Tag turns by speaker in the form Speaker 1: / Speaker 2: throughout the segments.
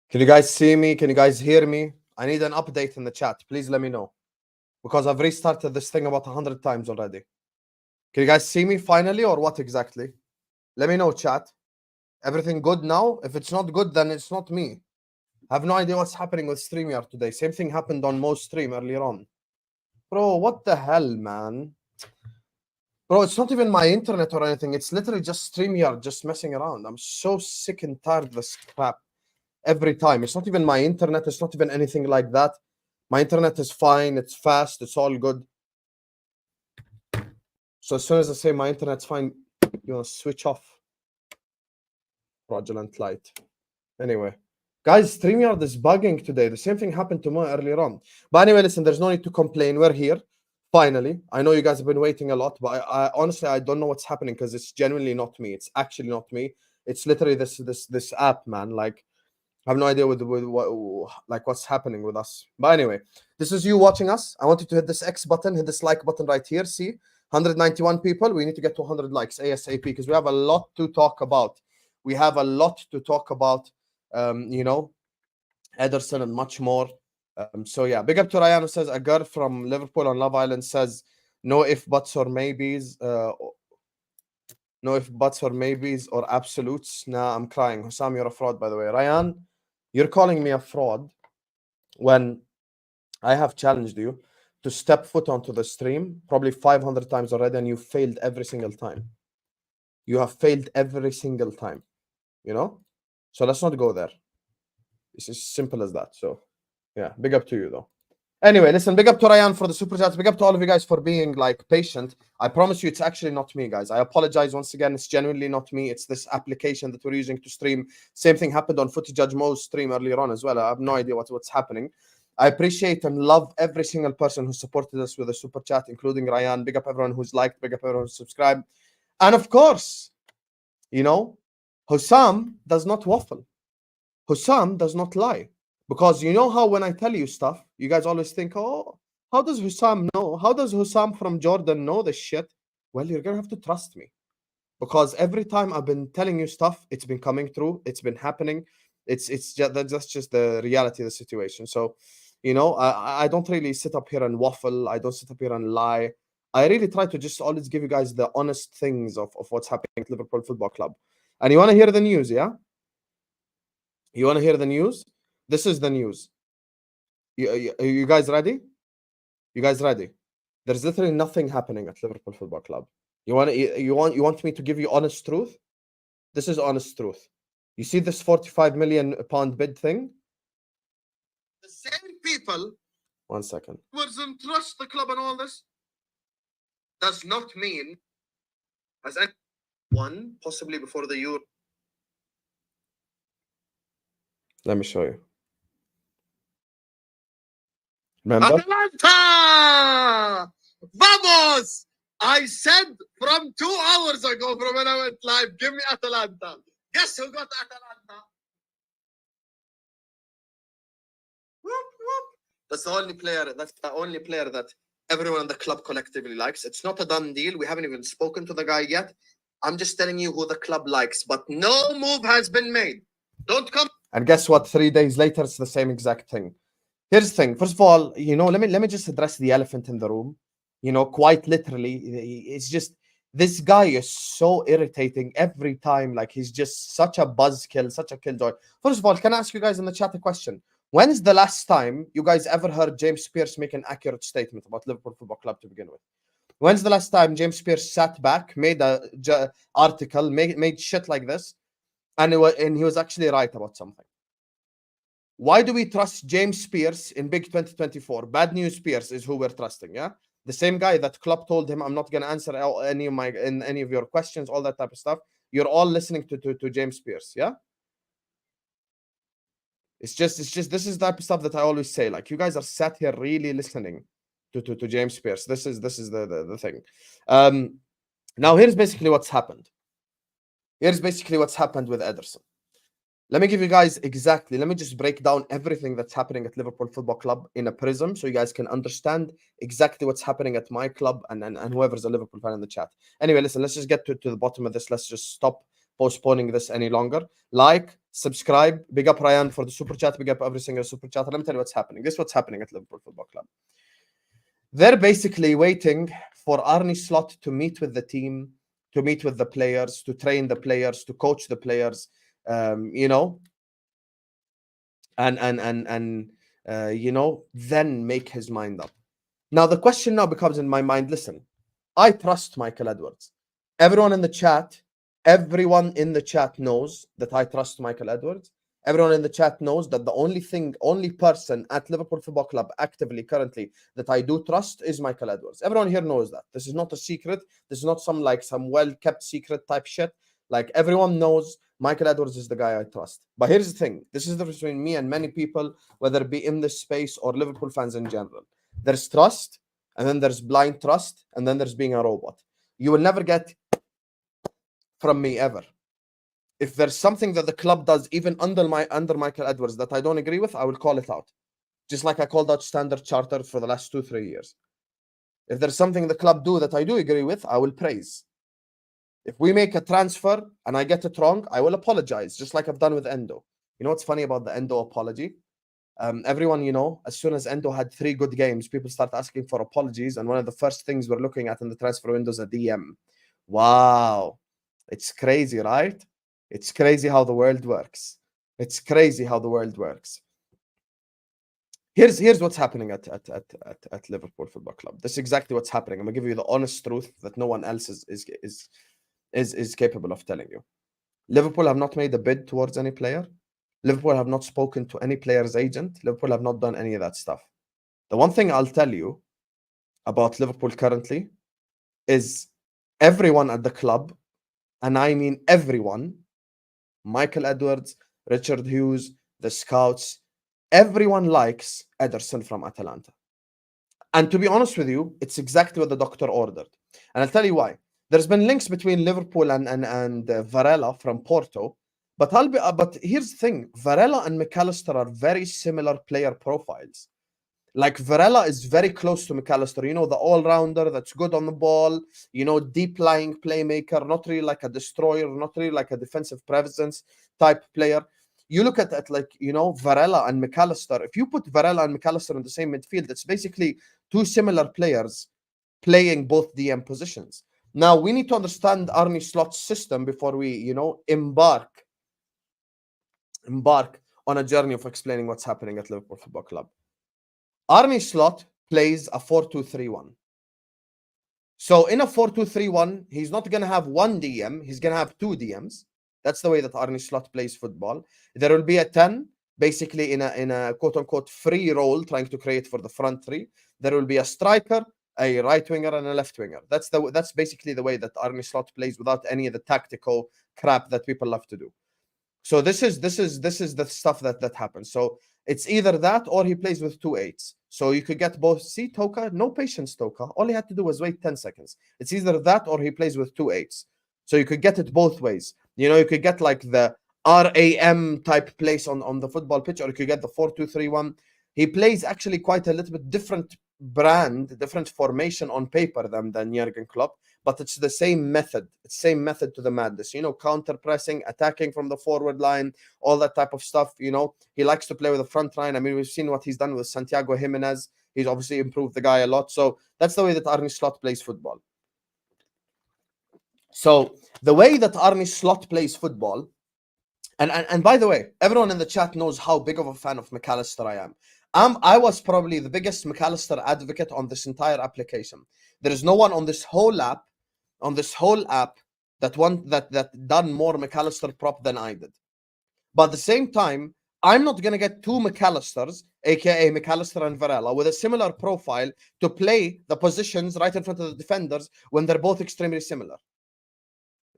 Speaker 1: Can you guys see me? Can you guys hear me? I need an update in the chat. Please let me know. Because I've restarted this thing about 100 times already. Can you guys see me finally or what exactly? Let me know, chat. Everything good now? If it's not good, then it's not me. I have no idea what's happening with StreamYard today. Same thing happened on Mo's stream earlier on. Bro, what the hell, man? Bro, it's not even my internet or anything. It's literally just StreamYard just messing around. I'm so sick and tired of this crap. Every time. It's not even my internet. It's not even anything like that. My internet is fine. It's fast. It's all good. So as soon as I say my internet's fine, you want to switch off. Fraudulent light. Anyway. Guys, StreamYard is bugging today. The same thing happened to me earlier on. But anyway, listen, there's no need to complain. We're here. Finally. I know you guys have been waiting a lot, but I honestly, I don't know what's happening because it's genuinely not me. It's actually not me. It's literally this app, man. Like, I have no idea with what's happening with us. But anyway, this is you watching us. I want you to hit this X button, hit this like button right here. See, 191 people. We need to get to 100 likes ASAP because we have a lot to talk about. We have a lot to talk about, you know, Ederson and much more. So yeah, big up to Ryan who says a girl from Liverpool on Love Island says no if buts or maybes. No if buts or maybes or absolutes. Nah, I'm crying. Hussam, you're a fraud, by the way. Ryan, you're calling me a fraud when I have challenged you to step foot onto the stream probably 500 times already, and you failed every single time. You have failed every single time, you know? So let's not go there. It's as simple as that. So, yeah, big up to you, though. Anyway, listen, big up to Ryan for the super chats. Big up to all of you guys for being, like, patient. I promise you it's actually not me, guys. I apologize once again. It's genuinely not me. It's this application that we're using to stream. Same thing happened on Footy Judge Mo's stream earlier on as well. I have no idea what's happening. I appreciate and love every single person who supported us with a super chat, including Ryan. Big up everyone who's liked. Big up everyone who's subscribed. And of course, you know, Hussam does not waffle. Hussam does not lie. Because you know how when I tell you stuff, you guys always think, oh, how does Hussam know? How does Hussam from Jordan know this shit? Well, you're going to have to trust me. Because every time I've been telling you stuff, it's been coming through. It's been happening. It's just, that's just the reality of the situation. So, you know, I don't really sit up here and waffle. I don't sit up here and lie. I really try to just always give you guys the honest things of what's happening at Liverpool Football Club. And you want to hear the news, yeah? You want to hear the news? This is the news. You guys ready? You guys ready? There's literally nothing happening at Liverpool Football Club. You want me to give you honest truth? This is honest truth. You see this 45 million pound bid thing? The same people. 1 second. Doesn't trust the club and all this. Does not mean as anyone possibly before the Euro. Let me show you. Remember? Atalanta! Vamos! I said from 2 hours ago from when I went live, give me Atalanta. Guess who got Atalanta? Whoop, whoop. That's the only player that everyone in the club collectively likes. It's not a done deal. We haven't even spoken to the guy yet. I'm just telling you who the club likes, but no move has been made. Don't come. And guess what? 3 days later, it's the same exact thing. Here's the thing. First of all, you know, let me just address the elephant in the room. You know, quite literally, it's just this guy is so irritating every time. Like, he's just such a buzzkill, such a killjoy. First of all, can I ask you guys in the chat a question? When is the last time you guys ever heard James Pearce make an accurate statement about Liverpool Football Club to begin with? When's the last time James Pearce sat back, made a article, made shit like this, and he was actually right about something? Why do we trust James Pearce in Big 2024? Bad News Pearce is who we're trusting, yeah? The same guy that Klopp told him, I'm not going to answer any of your questions, all that type of stuff. You're all listening to James Pearce, yeah? It's just this is the type of stuff that I always say. Like, you guys are sat here really listening to James Pearce. This is the thing. Now here's basically what's happened. Here's basically what's happened with Ederson. Let me give you guys exactly, let me just break down everything that's happening at Liverpool Football Club in a prism so you guys can understand exactly what's happening at my club and whoever's a Liverpool fan in the chat. Anyway, listen, let's just get to the bottom of this. Let's just stop postponing this any longer. Like, subscribe, big up Ryan for the super chat, big up every single super chat. Let me tell you what's happening. This is what's happening at Liverpool Football Club. They're basically waiting for Arne Slot to meet with the team, to meet with the players, to train the players, to coach the players, you know, and you know, then make his mind up. Now, the question now becomes in my mind, listen, I trust Michael Edwards. Everyone in the chat knows that I trust Michael Edwards. Everyone in the chat knows that the only person at Liverpool Football Club actively currently that I do trust is Michael Edwards. Everyone here knows that. This is not a secret. This is not some well-kept secret type shit. Like, everyone knows Michael Edwards is the guy I trust. But here's the thing. This is the difference between me and many people, whether it be in this space or Liverpool fans in general. There's trust, and then there's blind trust, and then there's being a robot. You will never get from me ever. If there's something that the club does, even under Michael Edwards, that I don't agree with, I will call it out. Just like I called out Standard Chartered for the last 2-3 years. If there's something the club do that I do agree with, I will praise. If we make a transfer and I get it wrong, I will apologize, just like I've done with Endo. You know what's funny about the Endo apology? Everyone, you know, as soon as Endo had 3 good games, people start asking for apologies. And one of the first things we're looking at in the transfer window is a DM. Wow. It's crazy, right? It's crazy how the world works. It's crazy how the world works. Here's what's happening at Liverpool Football Club. This is exactly what's happening. I'm gonna give you the honest truth that no one else is capable of telling you. Liverpool have not made a bid towards any player. Liverpool have not spoken to any player's agent. Liverpool have not done any of that stuff. The one thing I'll tell you about Liverpool currently is everyone at the club, and I mean everyone, Michael Edwards, Richard Hughes, the scouts, everyone likes Ederson from Atalanta. And to be honest with you, it's exactly what the doctor ordered. And I'll tell you why. There's been links between Liverpool and Varela from Porto. But here's the thing. Varela and McAllister are very similar player profiles. Like, Varela is very close to McAllister, you know, the all-rounder that's good on the ball, you know, deep-lying playmaker, not really like a destroyer, not really like a defensive presence type player. You look at that, like, you know, Varela and McAllister. If you put Varela and McAllister in the same midfield, it's basically 2 similar players playing both DM positions. Now, we need to understand Arne Slot's system before we, you know, embark on a journey of explaining what's happening at Liverpool Football Club. Arne Slot plays a 4-2-3-1. So in a 4-2-3-1, he's not going to have 1 DM, he's going to have 2 DMs. That's the way that Arne Slot plays football. There will be a 10, basically in a quote-unquote free role, trying to create for the front 3. There will be a striker, a right winger, and a left winger. That's basically the way that Arne Slot plays, without any of the tactical crap that people love to do. So this is the stuff that happens. So it's either that or he plays with 2 8s. So you could get both. See, Toka, no patience, Toka. All he had to do was wait 10 seconds. It's either that or he plays with 2 8s. So you could get it both ways. You know, you could get like the RAM type place on the football pitch, or you could get the 4-2-3-1. He plays actually quite a little bit different brand, different formation on paper than Jurgen Klopp, but it's the same method. It's the same method to the madness. You know, counter pressing, attacking from the forward line, all that type of stuff. You know, he likes to play with the front line. I mean, we've seen what he's done with Santiago Jimenez. He's obviously improved the guy a lot. So that's the way that Arne Slot plays football. So the way that Arne Slot plays football, and by the way, everyone in the chat knows how big of a fan of McAllister I am. I was probably the biggest McAllister advocate on this entire application. There is no one on this whole app that done more McAllister prop than I did. But at the same time, I'm not gonna get 2 McAllisters, aka McAllister and Varela, with a similar profile to play the positions right in front of the defenders when they're both extremely similar.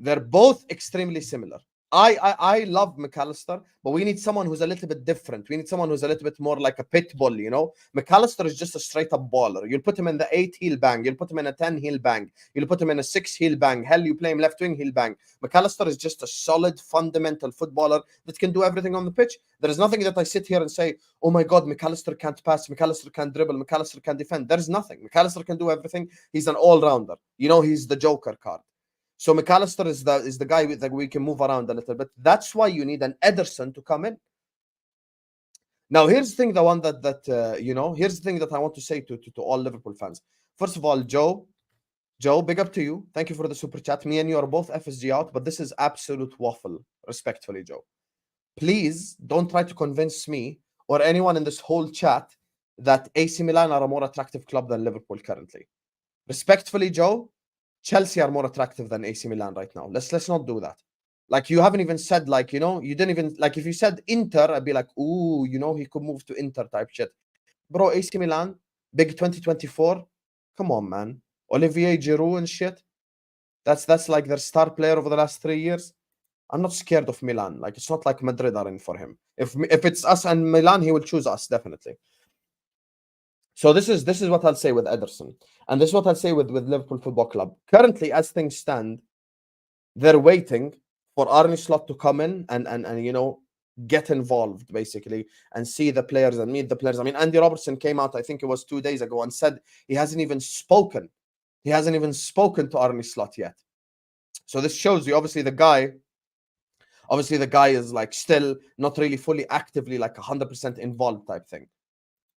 Speaker 1: They're both extremely similar. I love McAllister, but we need someone who's a little bit different. We need someone who's a little bit more like a pit bull, you know? McAllister is just a straight up baller. You'll put him in the 8, he'll bang. You'll put him in a 10, he'll bang. You'll put him in a 6, he'll bang. Hell, you play him left wing, he'll bang. McAllister is just a solid, fundamental footballer that can do everything on the pitch. There is nothing that I sit here and say, oh my God, McAllister can't pass, McAllister can't dribble, McAllister can't defend. There's nothing. McAllister can do everything. He's an all-rounder. You know, he's the Joker card. So McAllister is the guy that we can move around a little bit. That's why you need an Ederson to come in. Now, here's the thing, the one here's the thing that I want to say to all Liverpool fans. First of all, Joe, big up to you. Thank you for the super chat. Me and you are both FSG out, but this is absolute waffle, respectfully, Joe. Please don't try to convince me or anyone in this whole chat that AC Milan are a more attractive club than Liverpool currently. Respectfully, Joe, Chelsea are more attractive than AC Milan right now. Let's not do that. Like, you haven't even said, like, you didn't even, like, if you said Inter, I'd be like, ooh, he could move to Inter type shit. Bro, AC Milan, big 2024. Come on, man. Olivier Giroud and shit. That's like their star player over the last 3 years. I'm not scared of Milan. Like, it's not like Madrid are in for him. If it's us and Milan, he will choose us, definitely. So this is what I'll say with Ederson. And this is what I'll say with Liverpool Football Club. Currently, as things stand, they're waiting for Arne Slot to come in and get involved, basically, and see the players and meet the players. I mean, Andy Robertson came out, I think it was 2 days ago, and said he hasn't even spoken. He hasn't even spoken to Arne Slot yet. So this shows you, obviously, the guy is like still not really fully actively like 100% involved type thing.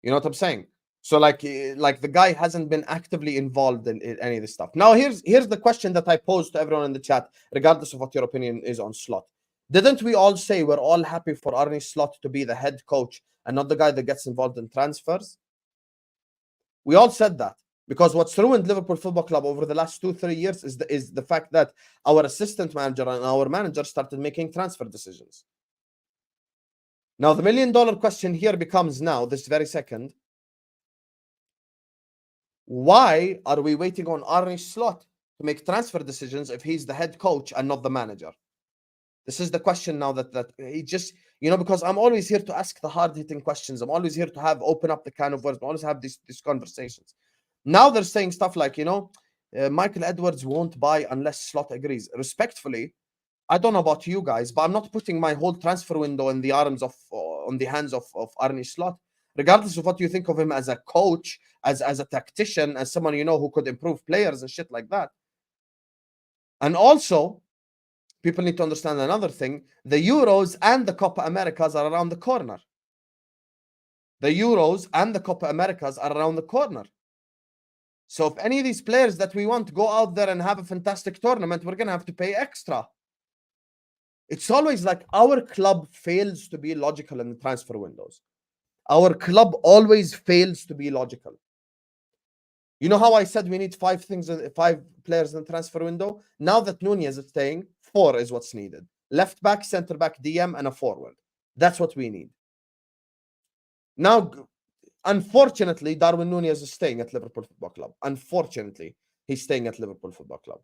Speaker 1: You know what I'm saying? So like the guy hasn't been actively involved in any of this stuff. Now here's the question that I posed to everyone in the chat, regardless of what your opinion is on Slot. Didn't we all say we're all happy for Arne Slot to be the head coach and not the guy that gets involved in transfers? We all said that. Because what's ruined Liverpool Football Club over the last 2-3 years is the fact that our assistant manager and our manager started making transfer decisions. Now, the $1 million question here becomes now, this very second, why are we waiting on Arne Slot to make transfer decisions if he's the head coach and not the manager? This is the question now that he just, because I'm always here to ask the hard-hitting questions. I'm always here to open up the can of worms. I always have these conversations. Now they're saying stuff like, Michael Edwards won't buy unless Slot agrees. Respectfully, I don't know about you guys, but I'm not putting my whole transfer window in the hands of Arne Slot. Regardless of what you think of him as a coach, as a tactician, as someone who could improve players and shit like that. And also, people need to understand another thing: the Euros and the Copa Americas are around the corner. The Euros and the Copa Americas are around the corner. So if any of these players that we want to go out there and have a fantastic tournament, we're going to have to pay extra. It's always like our club fails to be logical in the transfer windows. Our club always fails to be logical. You know how I said we need 5 players in the transfer window? Now that Nunez is staying, 4 is what's needed. Left back, center back, DM, and a forward. That's what we need. Now, unfortunately, Darwin Nunez is staying at Liverpool Football Club. Unfortunately, he's staying at Liverpool Football Club.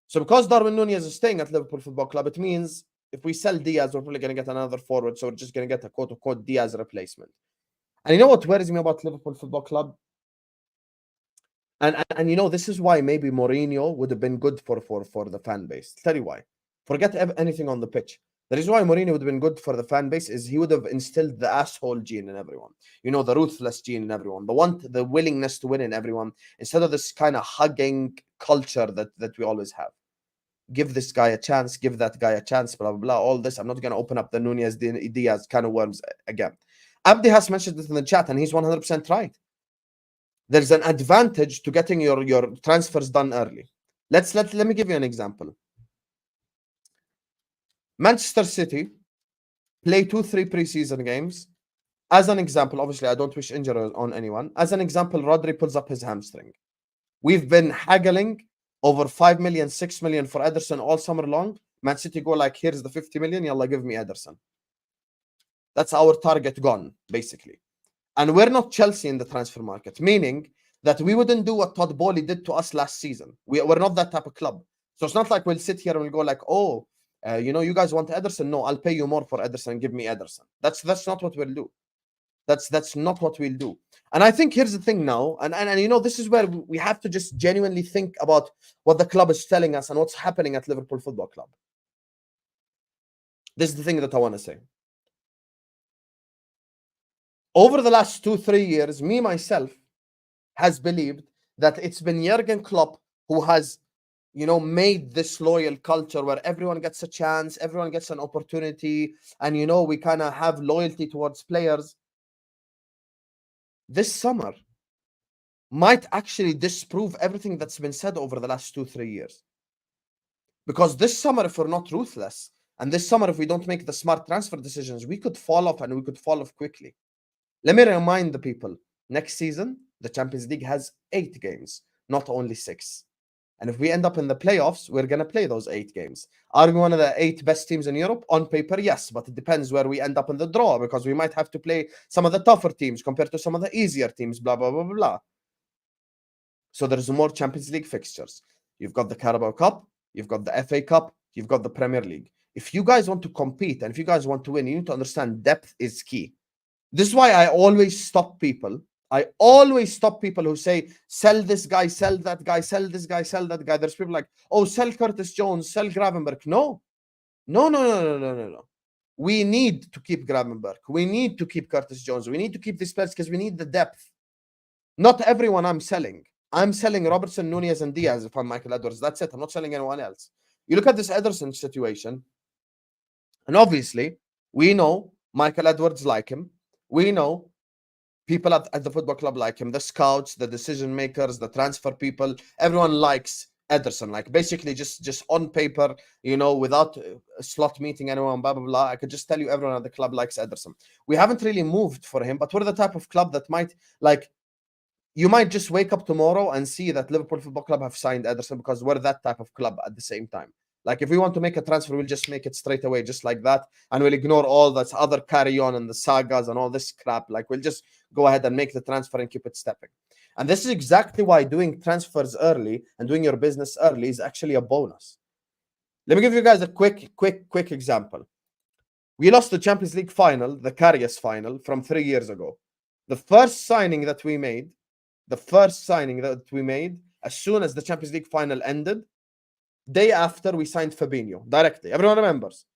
Speaker 1: So because Darwin Nunez is staying at Liverpool Football Club, it means if we sell Diaz, we're probably going to get another forward. So we're just going to get a quote-unquote Diaz replacement. And you know what worries me about Liverpool Football Club? And this is why maybe Mourinho would have been good for the fan base. I'll tell you why. Forget anything on the pitch. The reason why Mourinho would have been good for the fan base is he would have instilled the asshole gene in everyone. The ruthless gene in everyone. The willingness to win in everyone, instead of this kind of hugging culture that we always have. Give this guy a chance, give that guy a chance, blah, blah, blah, all this. I'm not going to open up the Nunez Diaz kind of worms again. Abdi has mentioned this in the chat, and he's 100% right. There's an advantage to getting your transfers done early. Let me give you an example. Manchester City play 2-3 preseason games. As an example, obviously, I don't wish injury on anyone. As an example, Rodri pulls up his hamstring. We've been haggling over 5 million, 6 million for Ederson all summer long. Man City go like, here's the 50 million, yalla, give me Ederson. That's our target gone, basically. And we're not Chelsea in the transfer market, meaning that we wouldn't do what Todd Bowley did to us last season. We're not that type of club. So it's not like we'll sit here and we'll go like, oh, you guys want Ederson? No, I'll pay you more for Ederson. Give me Ederson. That's not what we'll do. That's not what we'll do. And I think here's the thing now, and this is where we have to just genuinely think about what the club is telling us and what's happening at Liverpool Football Club. This is the thing that I want to say. Over the last 2-3 years, myself has believed that it's been Jurgen Klopp who has, made this loyal culture where everyone gets a chance, everyone gets an opportunity, and we kind of have loyalty towards players. This summer might actually disprove everything that's been said over the last 2-3 years. Because this summer, if we're not ruthless, and this summer, if we don't make the smart transfer decisions, we could fall off, and we could fall off quickly. Let me remind the people, next season, the Champions League has 8 games, not only 6. And if we end up in the playoffs, we're going to play those 8 games. Are we one of the 8 best teams in Europe? On paper, yes, but it depends where we end up in the draw, because we might have to play some of the tougher teams compared to some of the easier teams, blah, blah, blah, blah, blah. So there's more Champions League fixtures. You've got the Carabao Cup, you've got the FA Cup, you've got the Premier League. If you guys want to compete and if you guys want to win, you need to understand depth is key. This is why I always stop people. I always stop people who say, sell this guy, sell that guy, sell this guy, sell that guy. There's people like, oh, sell Curtis Jones, sell Gravenberch. No. We need to keep Gravenberch. We need to keep Curtis Jones. We need to keep these players because we need the depth. Not everyone I'm selling. I'm selling Robertson, Nunez, and Diaz if I'm Michael Edwards. That's it. I'm not selling anyone else. You look at this Ederson situation, and obviously, we know Michael Edwards like him. We know people at the football club like him. The scouts, the decision makers, the transfer people, everyone likes Ederson. Like, basically, just on paper, without a Slot meeting anyone, blah, blah, blah. I could just tell you everyone at the club likes Ederson. We haven't really moved for him, but we're the type of club that might, you might just wake up tomorrow and see that Liverpool Football Club have signed Ederson, because we're that type of club at the same time. Like, if we want to make a transfer, we'll just make it straight away, just like that. And we'll ignore all that other carry on and the sagas and all this crap. Like, we'll just go ahead and make the transfer and keep it stepping. And this is exactly why doing transfers early and doing your business early is actually a bonus. Let me give you guys a quick example. We lost the Champions League final, the Karius final, from 3 years ago. The first signing that we made, as soon as the Champions League final ended, day after, we signed Fabinho directly. Everyone remembers.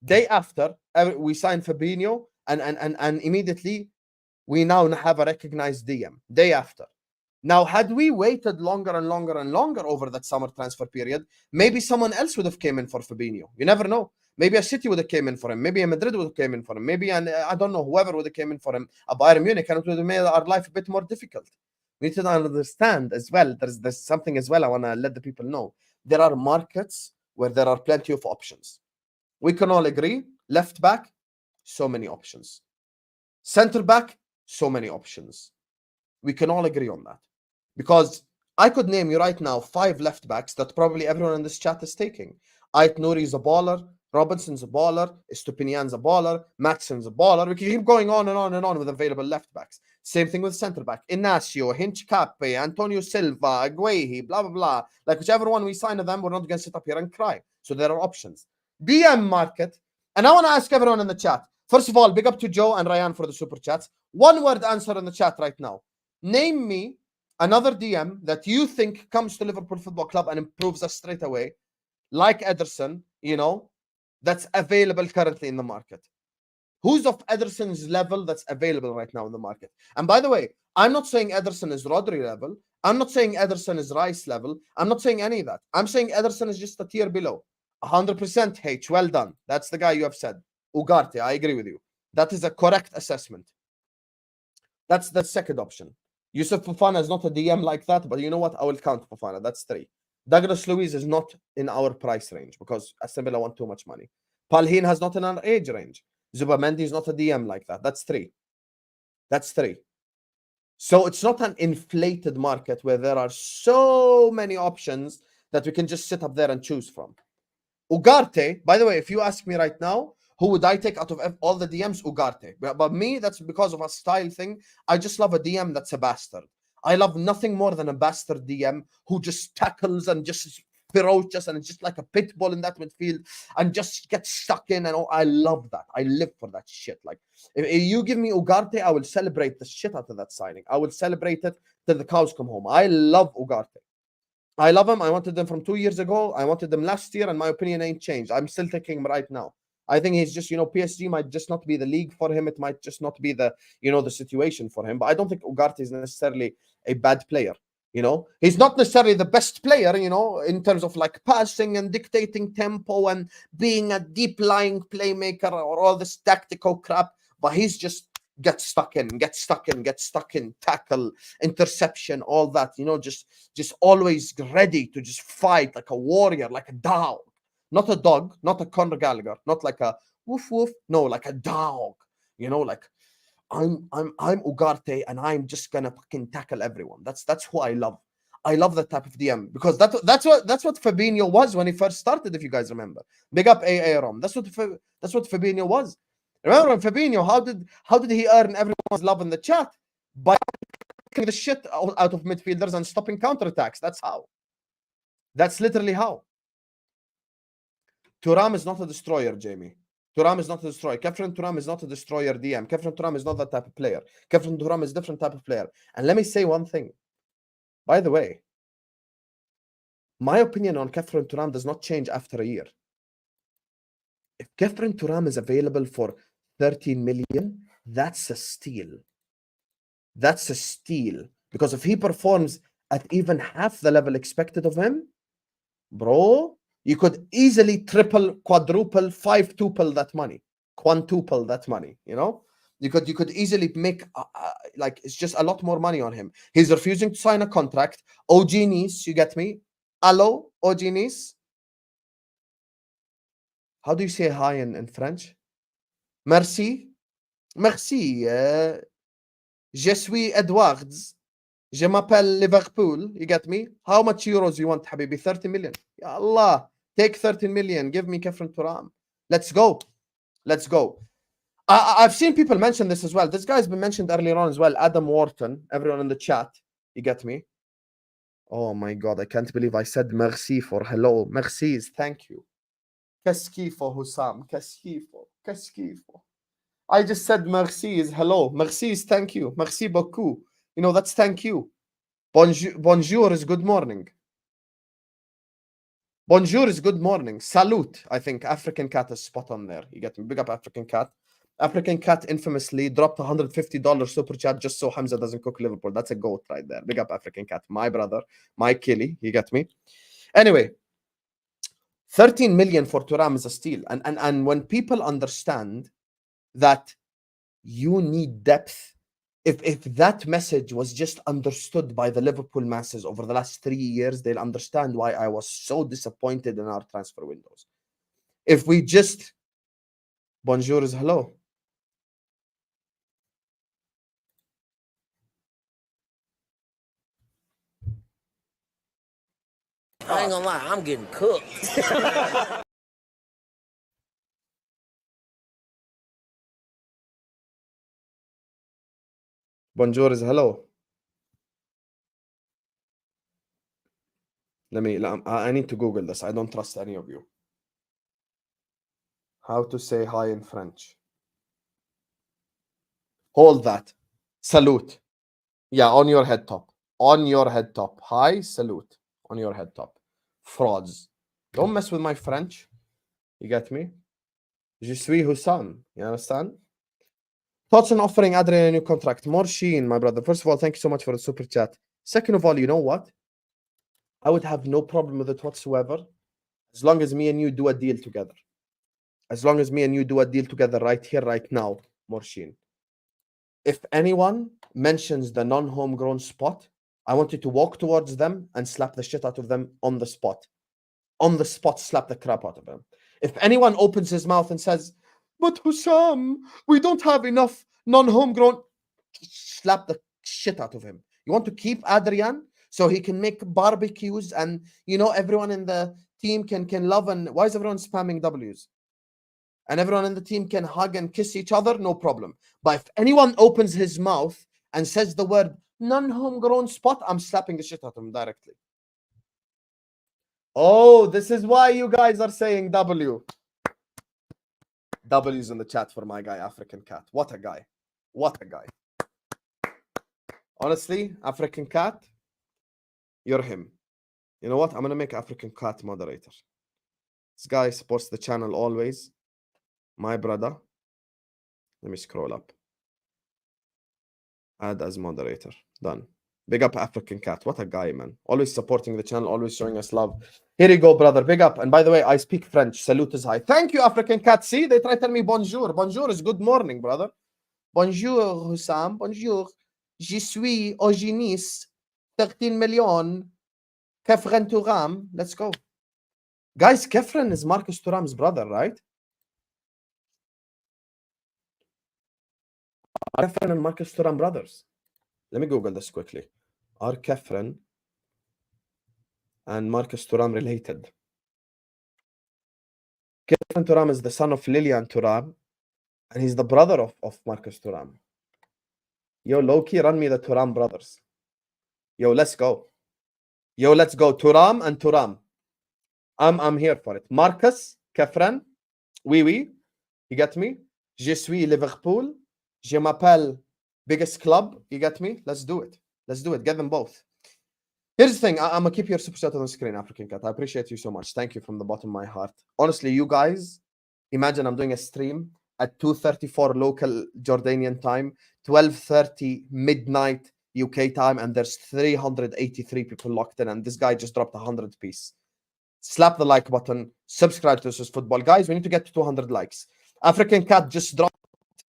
Speaker 1: Day after, we signed Fabinho, and immediately, we now have a recognized DM. Day after. Now, had we waited longer and longer over that summer transfer period, maybe someone else would have came in for Fabinho. You never know. Maybe a City would have came in for him. Maybe a Madrid would have came in for him. Maybe, I don't know, whoever would have came in for him, a Bayern Munich, and it would have made our life a bit more difficult. We need to understand as well, there's something as well I want to let the people know. There are markets where there are plenty of options. We can all agree, left back, so many options. Center back, so many options. We can all agree on that. Because I could name you right now 5 left backs that probably everyone in this chat is taking. Ait Nouri's a baller, Robinson's a baller, Estupinian's a baller, Matsson's a baller. We can keep going on and on with available left backs. Same thing with centre back. Inacio, Hinchcape, Antonio Silva, Aguehi, blah, blah, blah. Like, whichever one we sign of them, we're not going to sit up here and cry. So there are options. DM market. And I want to ask everyone in the chat. First of all, big up to Joe and Ryan for the super chats. One word answer in the chat right now. Name me another DM that you think comes to Liverpool Football Club and improves us straight away, like Ederson, that's available currently in the market. Who's of Ederson's level that's available right now in the market? And by the way, I'm not saying Ederson is Rodri level. I'm not saying Ederson is Rice level. I'm not saying any of that. I'm saying Ederson is just a tier below. 100% H. Well done. That's the guy you have said. Ugarte, I agree with you. That is a correct assessment. That's the second option. Yusuf Fofana is not a DM like that, but you know what? I will count Fofana. That's 3. Douglas Luiz is not in our price range because Aston Villa want too much money. Palhin has not in our age range. Zubamendi is not a DM like that. That's 3. So it's not an inflated market where there are so many options that we can just sit up there and choose from. Ugarte, by the way, if you ask me right now, who would I take out of all the DMs? Ugarte. But me, that's because of a style thing. I just love a DM that's a bastard. I love nothing more than a bastard DM who just tackles and just is ferocious and it's just like a pit bull in that midfield and just gets stuck in. And I love that. I live for that shit. Like, if you give me Ugarte, I will celebrate the shit out of that signing. I will celebrate it till the cows come home. I love Ugarte. I love him. I wanted them from 2 years ago. I wanted them last year, and my opinion ain't changed. I'm still taking him right now. I think he's just, PSG might just not be the league for him. It might just not be the, the situation for him. But I don't think Ugarte is necessarily a bad player. You know, he's not necessarily the best player, you know, in terms of like passing and dictating tempo and being a deep lying playmaker or all this tactical crap, but he's just gets stuck in, tackle, interception, all that, you know, just always ready to just fight like a warrior, like a dog, not a dog, not a Conor Gallagher, not like a woof woof, no, like a dog, you know, like I'm Ugarte and I'm just gonna fucking tackle everyone. That's who I love. I love that type of DM because that's what Fabinho was when he first started. If you guys remember, big up AA Rom. That's what Fabinho was. Remember when Fabinho? How did he earn everyone's love in the chat? By kicking the shit out of midfielders and stopping counterattacks. That's how. That's literally how. Thuram is not a destroyer, Jamie. Thuram is not a destroyer. Kefren Thuram is not a destroyer DM. Kefren Thuram is not that type of player. Kefren Thuram is a different type of player. And let me say one thing. By the way, my opinion on Kefren Thuram does not change after a year. If Kefren Thuram is available for 13 million, that's a steal. That's a steal. Because if he performs at even half the level expected of him, bro, you could easily triple, quadruple, five-tuple that money, quintuple that money, you know? You could easily make, like, it's just a lot more money on him. He's refusing to sign a contract. OG Nice, you get me? Hello, OG Nice? How do you say hi in French? Merci. Merci. Je suis Edwards. Je m'appelle Liverpool. You get me? How much euros you want, Habibi? 30 million. Ya Allah. Take 13 million. Give me Kefren Thuram. Let's go. Let's go. I've seen people mention this as well. This guy's been mentioned earlier on as well. Adam Wharton. Everyone in the chat. You get me? Oh my God. I can't believe I said merci for hello. Merci is thank you. Qu'est-ce qu'il faut, Hussam? Qu'est-ce qu'il faut? Qu'est-ce qu'il faut? I just said merci is hello. Merci is thank you. Merci beaucoup. You know, that's thank you. Bonjour is good morning. Bonjour is good morning. Salute, I think. African Cat is spot on there. You get me? Big up African Cat. African Cat infamously dropped $150 super chat just so Hamza doesn't cook Liverpool. That's a goat right there. Big up African Cat. My brother. My killie. You get me? Anyway, 13 million for Thuram is a steal. And when people understand that you need depth, if that message was just understood by the Liverpool masses over the last 3 years, they'll understand why I was so disappointed in our transfer windows. If we just bonjour is hello.
Speaker 2: I ain't gonna lie, I'm getting cooked.
Speaker 1: Bonjour is hello. I need to Google this. I don't trust any of you. How to say hi in French. Hold that. Salute. Yeah, on your head top. On your head top. Hi, salute. On your head top. Frauds. Don't mess with my French. You get me? Je suis Hussam. You understand? Thoughts on offering Adrian a new contract? More Sheen, my brother. First of all, thank you so much for the super chat. Second of all, you know what? I would have no problem with it whatsoever as long as me and you do a deal together. As long as me and you do a deal together right here, right now, Morshin. If anyone mentions the non-homegrown spot, I want you to walk towards them and slap the shit out of them on the spot. On the spot, slap the crap out of them. If anyone opens his mouth and says, but Hussam, we don't have enough non-homegrown, slap the shit out of him. You want to keep Adrian so he can make barbecues and, you know, everyone in the team can love. And why is everyone spamming W's? And everyone in the team can hug and kiss each other, no problem. But if anyone opens his mouth and says the word non-homegrown spot, I'm slapping the shit out of him directly. Oh, this is why you guys are saying W. W's in the chat for my guy, African Cat. What a guy. What a guy. Honestly, African Cat, you're him. You know what? I'm going to make African Cat moderator. This guy supports the channel always. My brother. Let me scroll up. Add as moderator. Done. Big up African Cat. What a guy, man. Always supporting the channel, always showing us love. Here you go, brother. Big up. And by the way, I speak French. Salute is high. Thank you, African Cat. See, they try to tell me bonjour. Bonjour is good morning, brother. Bonjour, Hussam. Bonjour. Je suis Oginis. 13 million. Kefren Touram. Let's go. Guys, Kefren is Marcus Thuram's brother, right? Kefren and Marcus Thuram brothers. Let me Google this quickly. Are Kefren and Marcus Thuram related? Kefren Thuram is the son of Lilian Thuram, and he's the brother of Marcus Thuram. Yo, low-key, run me the Thuram brothers. Yo, let's go. Yo, let's go. Thuram and Thuram. I'm here for it. Marcus, Kefren, oui. You get me? Je suis Liverpool. Je m'appelle biggest club. You get me? Let's do it. Let's do it. Get them both. Here's the thing. I'm going to keep your super chat on the screen, African Cat. I appreciate you so much. Thank you from the bottom of my heart. Honestly, you guys, imagine I'm doing a stream at 2:34 local Jordanian time, 12:30 midnight UK time, and there's 383 people locked in, and this guy just dropped 100 piece. Slap the like button. Subscribe to This Is Football. Guys, we need to get to 200 likes. African Cat just dropped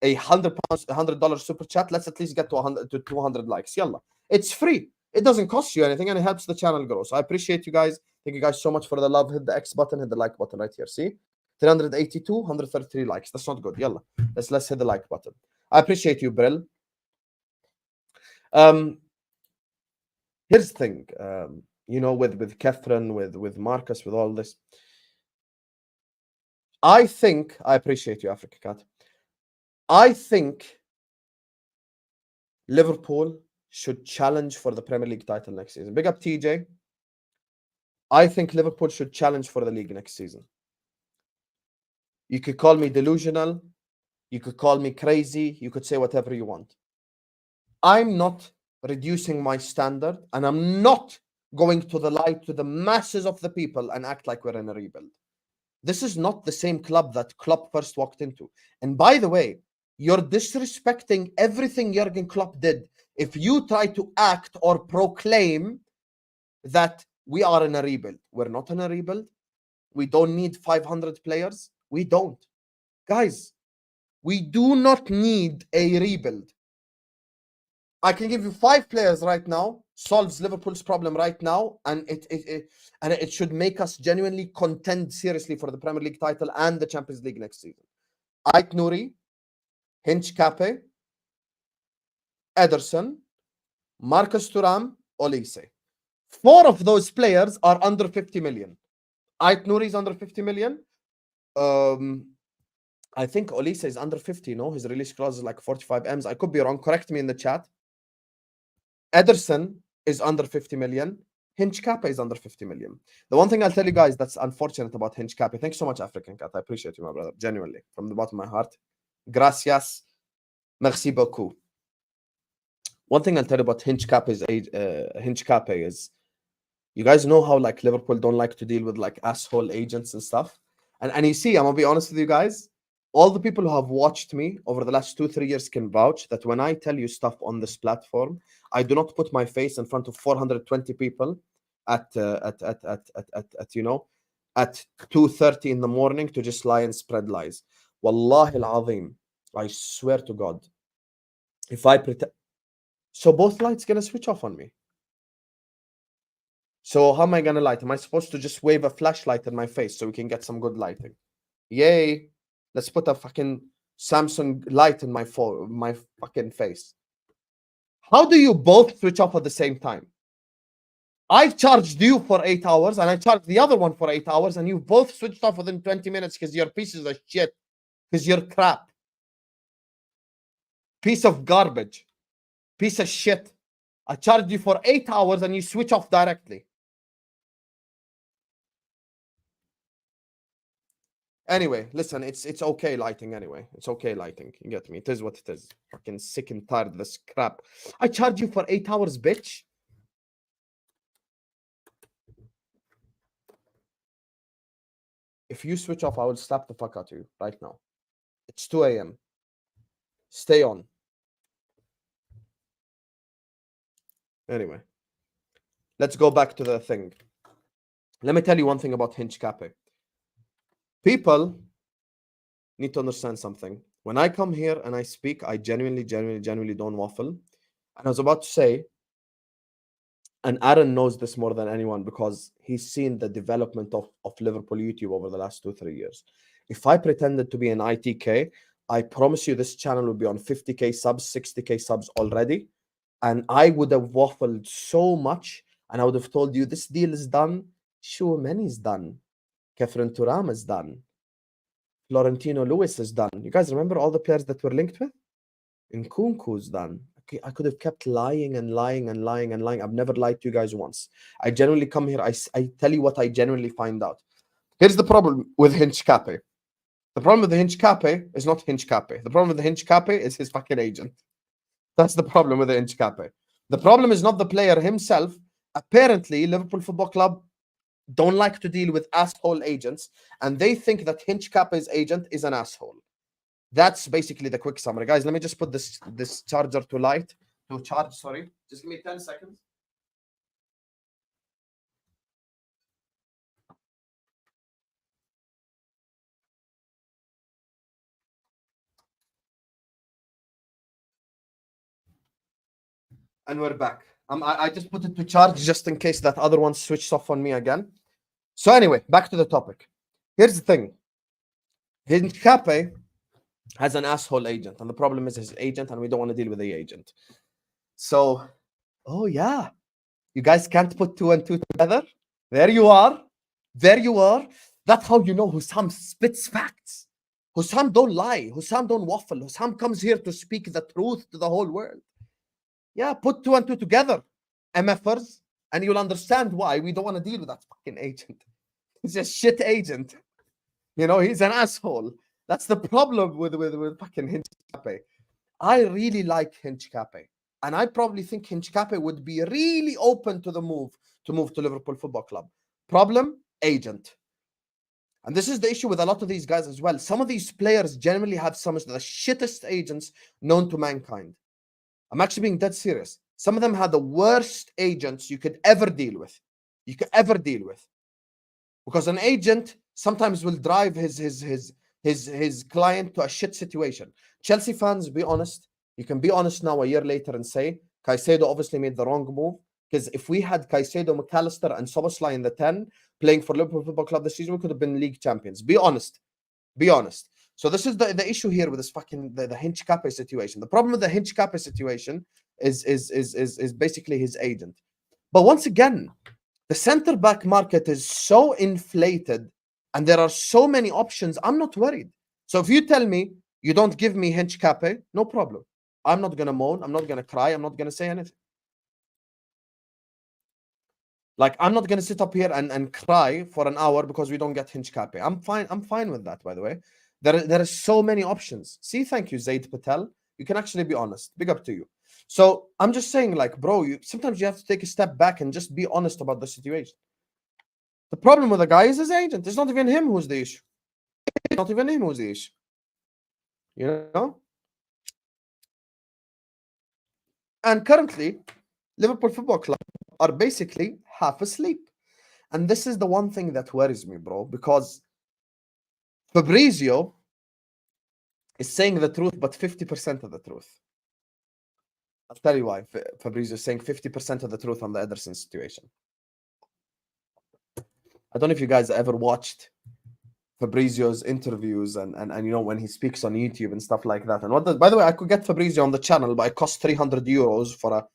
Speaker 1: a $100 super chat. Let's at least get to 200 likes. Yalla. It's free. It doesn't cost you anything, and it helps the channel grow. So I appreciate you guys. Thank you guys so much for the love. Hit the X button, hit the like button right here. See? 382, 133 likes. That's not good. Yalla. Let's hit the like button. I appreciate you, Brill. Here's the thing. You know, with Kefren, with Marcus, with all this. I appreciate you, Africa Cat. I think Liverpool should challenge for the Premier League title next season. Big up TJ. I think Liverpool should challenge for the league next season. You could call me delusional. You could call me crazy. You could say whatever you want. I'm not reducing my standard, and I'm not going to the light to the masses of the people and act like we're in a rebuild. This is not the same club that Klopp first walked into. And by the way, you're disrespecting everything Jurgen Klopp did if you try to act or proclaim that we are in a rebuild. We're not in a rebuild. We don't need 500 players. We don't. Guys, we do not need a rebuild. I can give you 5 players right now, solves Liverpool's problem right now, and it should make us genuinely contend seriously for the Premier League title and the Champions League next season. Ait Nouri, Hinch Cape, Ederson, Marcus Thuram, Olise. 4 of those players are under 50 million. Ait Nouri is under 50 million. I think Olise is under 50, no? His release clause is like 45 M's. I could be wrong. Correct me in the chat. Ederson is under 50 million. Hinch Kappa is under 50 million. The one thing I'll tell you guys that's unfortunate about Hinch Kappa, thanks so much, African Cat. I appreciate you, my brother, genuinely, from the bottom of my heart. Gracias. Merci beaucoup. One thing I'll tell you about Hinch Kappa is you guys know how like Liverpool don't like to deal with like asshole agents and stuff. And you see, I'm going to be honest with you guys. All the people who have watched me over the last 2-3 years can vouch that when I tell you stuff on this platform, I do not put my face in front of 420 people at 2:30 in the morning to just lie and spread lies. Wallahi al-azim, I swear to God, if I pretend, so both lights gonna switch off on me. So how am I gonna light? Am I supposed to just wave a flashlight in my face so we can get some good lighting? Yay! Let's put a fucking Samsung light in my fucking face. How do you both switch off at the same time? I charged you for 8 hours and I charged the other one for 8 hours, and you both switched off within 20 minutes because you're pieces of shit. Because you're crap. Piece of garbage. Piece of shit. I charged you for 8 hours and you switch off directly. Anyway, listen, it's okay lighting anyway. It's okay lighting. You get me? It is what it is. Fucking sick and tired of this crap. I charge you for 8 hours, bitch. If you switch off, I will slap the fuck out of you right now. It's 2 a.m. Stay on. Anyway, let's go back to the thing. Let me tell you one thing about Hinch Cape. People need to understand something. When I come here and I speak, I genuinely don't waffle. And I was about to say, and Aaron knows this more than anyone because he's seen the development of Liverpool YouTube over the last 2-3 years. If I pretended to be an ITK, I promise you this channel would be on 50k subs, 60k subs already. And I would have waffled so much and I would have told you this deal is done. Schumann is done. Kefren Turam is done. Florentino Lewis is done. You guys remember all the players that were linked with? Nkunku's done. Okay, I could have kept lying and lying and lying and lying. I've never lied to you guys once. I genuinely come here. I tell you what I genuinely find out. Here's the problem with Hinch Cape. The problem with the Hinch Cape is not Hinch Cape. The problem with the Hinch Cape is his fucking agent. That's the problem with the Hinch Cape. The problem is not the player himself. Apparently, Liverpool Football Club don't like to deal with asshole agents, and they think that Hinch Cape's agent is an asshole. That's basically the quick summary. Guys, let me just put this charger to charge, sorry. Just give me 10 seconds. And we're back. I just put it to charge just in case that other one switched off on me again. So anyway, back to the topic. Here's the thing. Hinch Cape has an asshole agent, and the problem is his agent, and we don't want to deal with the agent. So, oh yeah, you guys can't put 2 and 2 together? There you are. There you are. That's how you know Hussam spits facts. Hussam don't lie. Hussam don't waffle. Hussam comes here to speak the truth to the whole world. Yeah, put 2 and 2 together, MFers, and you'll understand why we don't want to deal with that fucking agent. He's a shit agent. You know, he's an asshole. That's the problem with fucking Hinch Cape. I really like Hinch Cape. And I probably think Hinch Cape would be really open to the move to Liverpool Football Club. Problem, agent. And this is the issue with a lot of these guys as well. Some of these players generally have some of the shittest agents known to mankind. I'm actually being dead serious. Some of them had the worst agents you could ever deal with. Because an agent sometimes will drive his client to a shit situation. Chelsea fans, be honest. You can be honest now a year later and say Caicedo obviously made the wrong move. Because if we had Caicedo, McAllister, and Szoboszlai in the 10 playing for Liverpool Football Club this season, we could have been league champions. Be honest. So this is the issue here with this fucking the Hinch Cape situation. The problem with the Hinch Cape situation is basically his agent. But once again, the center back market is so inflated and there are so many options. I'm not worried. So if you tell me you don't give me Hinch Cape, no problem. I'm not gonna moan. I'm not gonna cry. I'm not gonna say anything. Like, I'm not gonna sit up here and cry for an hour because we don't get Hinch Cape. I'm fine with that, by the way. There are so many options. See, thank you, Zaid Patel. You can actually be honest. Big up to you. So I'm just saying, like, bro, sometimes you have to take a step back and just be honest about the situation. The problem with the guy is his agent. It's not even him who's the issue. It's not even him who's the issue. You know? And currently, Liverpool Football Club are basically half asleep. And this is the one thing that worries me, bro, because Fabrizio is saying the truth, but 50% of the truth. I'll tell you why. Fabrizio is saying 50% of the truth on the Ederson situation. I don't know if you guys ever watched Fabrizio's interviews and you know, when he speaks on YouTube and stuff like that. And by the way, I could get Fabrizio on the channel, but it costs 300 euros for a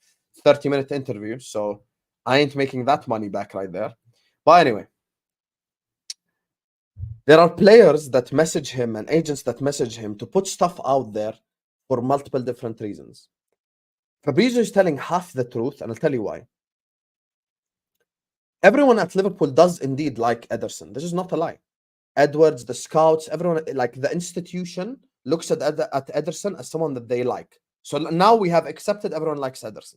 Speaker 1: 30-minute interview. So I ain't making that money back right there. But anyway, there are players that message him and agents that message him to put stuff out there for multiple different reasons. Fabrizio is telling half the truth, and I'll tell you why. Everyone at Liverpool does indeed like Ederson. This is not a lie. Edwards, the scouts, everyone, like the institution, looks at Ederson as someone that they like. So now we have accepted everyone likes Ederson.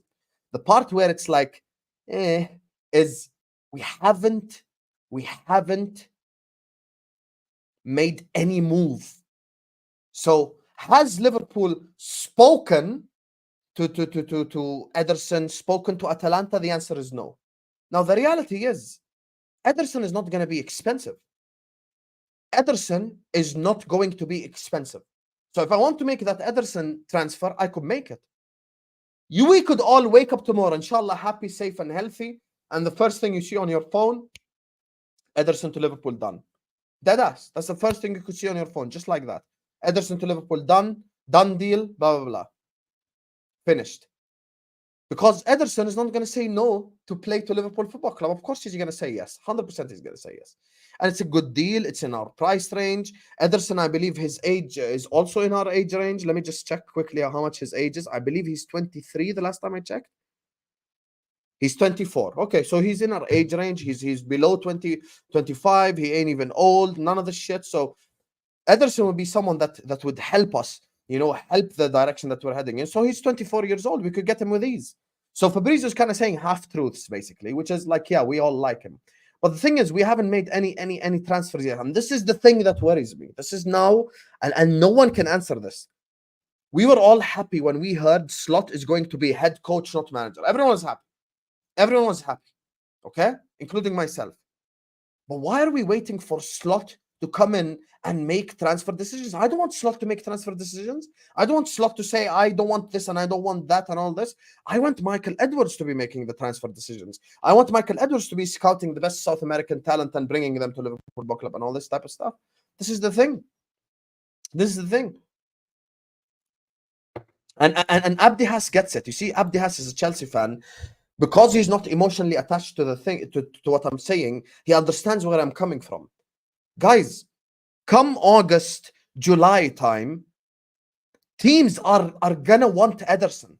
Speaker 1: The part where it's like, is we haven't made any move. So has Liverpool spoken to Ederson, spoken to Atalanta? The answer is no. Now, the reality is, Ederson is not going to be expensive. Ederson is not going to be expensive. So if I want to make that Ederson transfer, I could make it. We could all wake up tomorrow, inshallah, happy, safe, and healthy. And the first thing you see on your phone, Ederson to Liverpool done. Deadass. That's the first thing you could see on your phone, just like that. Ederson to Liverpool done deal, blah, blah, blah. Finished. Because Ederson is not going to say no to play to Liverpool Football Club. Of course, he's going to say yes. 100% he's going to say yes. And it's a good deal. It's in our price range. Ederson, I believe his age is also in our age range. Let me just check quickly how much his age is. I believe he's 23 the last time I checked. He's 24. Okay, so he's in our age range. He's below 20, 25. He ain't even old. None of the shit. So Ederson would be someone that would help us, help the direction that we're heading in. So he's 24 years old. We could get him with ease. So Fabrizio's kind of saying half truths, basically, which is like, yeah, we all like him. But the thing is, we haven't made any transfers yet. And this is the thing that worries me. This is now, and no one can answer this. We were all happy when we heard Slot is going to be head coach, not manager. Everyone was happy. Everyone was happy, okay? Including myself. But why are we waiting for Slot to come in and make transfer decisions? I don't want Slot to make transfer decisions. I don't want Slot to say, I don't want this and I don't want that and all this. I want Michael Edwards to be making the transfer decisions. I want Michael Edwards to be scouting the best South American talent and bringing them to Liverpool Football Club and all this type of stuff. This is the thing. This is the thing. And Abdi Has gets it. You see, Abdi Has is a Chelsea fan. Because he's not emotionally attached to the thing, to what I'm saying, he understands where I'm coming from. Guys, come August, July time, teams are gonna want Ederson.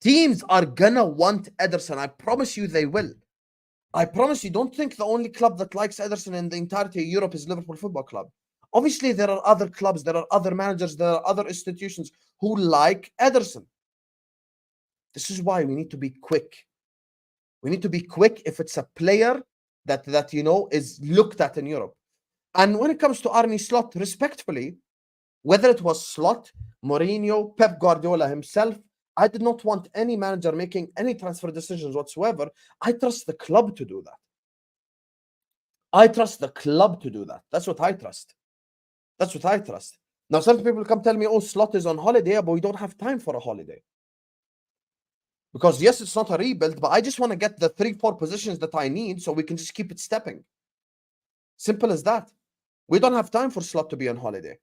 Speaker 1: Teams are gonna want Ederson. I promise you they will. I promise you, don't think the only club that likes Ederson in the entirety of Europe is Liverpool Football Club. Obviously, there are other clubs, there are other managers, there are other institutions who like Ederson. This is why we need to be quick. We need to be quick if it's a player that is looked at in Europe. And when it comes to Arne Slot, respectfully, whether it was Slot, Mourinho, Pep Guardiola himself, I did not want any manager making any transfer decisions whatsoever. I trust the club to do that. I trust the club to do that. That's what I trust. That's what I trust. Now, some people come tell me, oh, Slot is on holiday, but we don't have time for a holiday. Because yes, it's not a rebuild, but I just want to get the 3-4 positions that I need so we can just keep it stepping. Simple as that. We don't have time for Slot to be on holiday.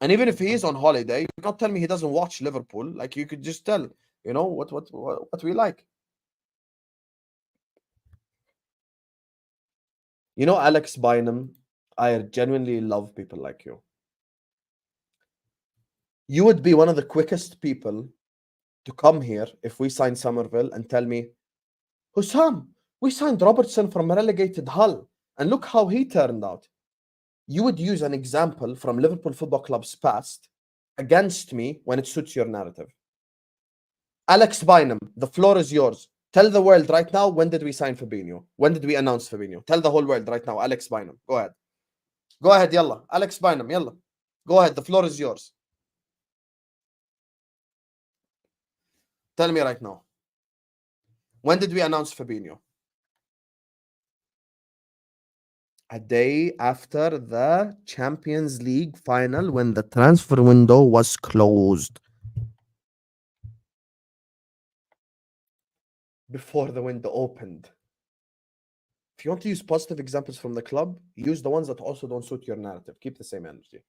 Speaker 1: And even if he is on holiday, you cannot tell me he doesn't watch Liverpool. Like, you could just tell, what we like. Alex Bynum, I genuinely love people like you. You would be one of the quickest people to come here if we signed Somerville and tell me, Hussam, we signed Robertson from relegated Hull, and look how he turned out. You would use an example from Liverpool Football Club's past against me when it suits your narrative. Alex Bynum, the floor is yours. Tell the world right now, when did we sign Fabinho? When did we announce Fabinho? Tell the whole world right now, Alex Bynum. Go ahead. Go ahead, yalla. Alex Bynum, yalla. Go ahead, the floor is yours. Tell me right now. When did we announce Fabinho? A day after the Champions League final when the transfer window was closed. Before the window opened. If you want to use positive examples from the club, use the ones that also don't suit your narrative. Keep the same energy.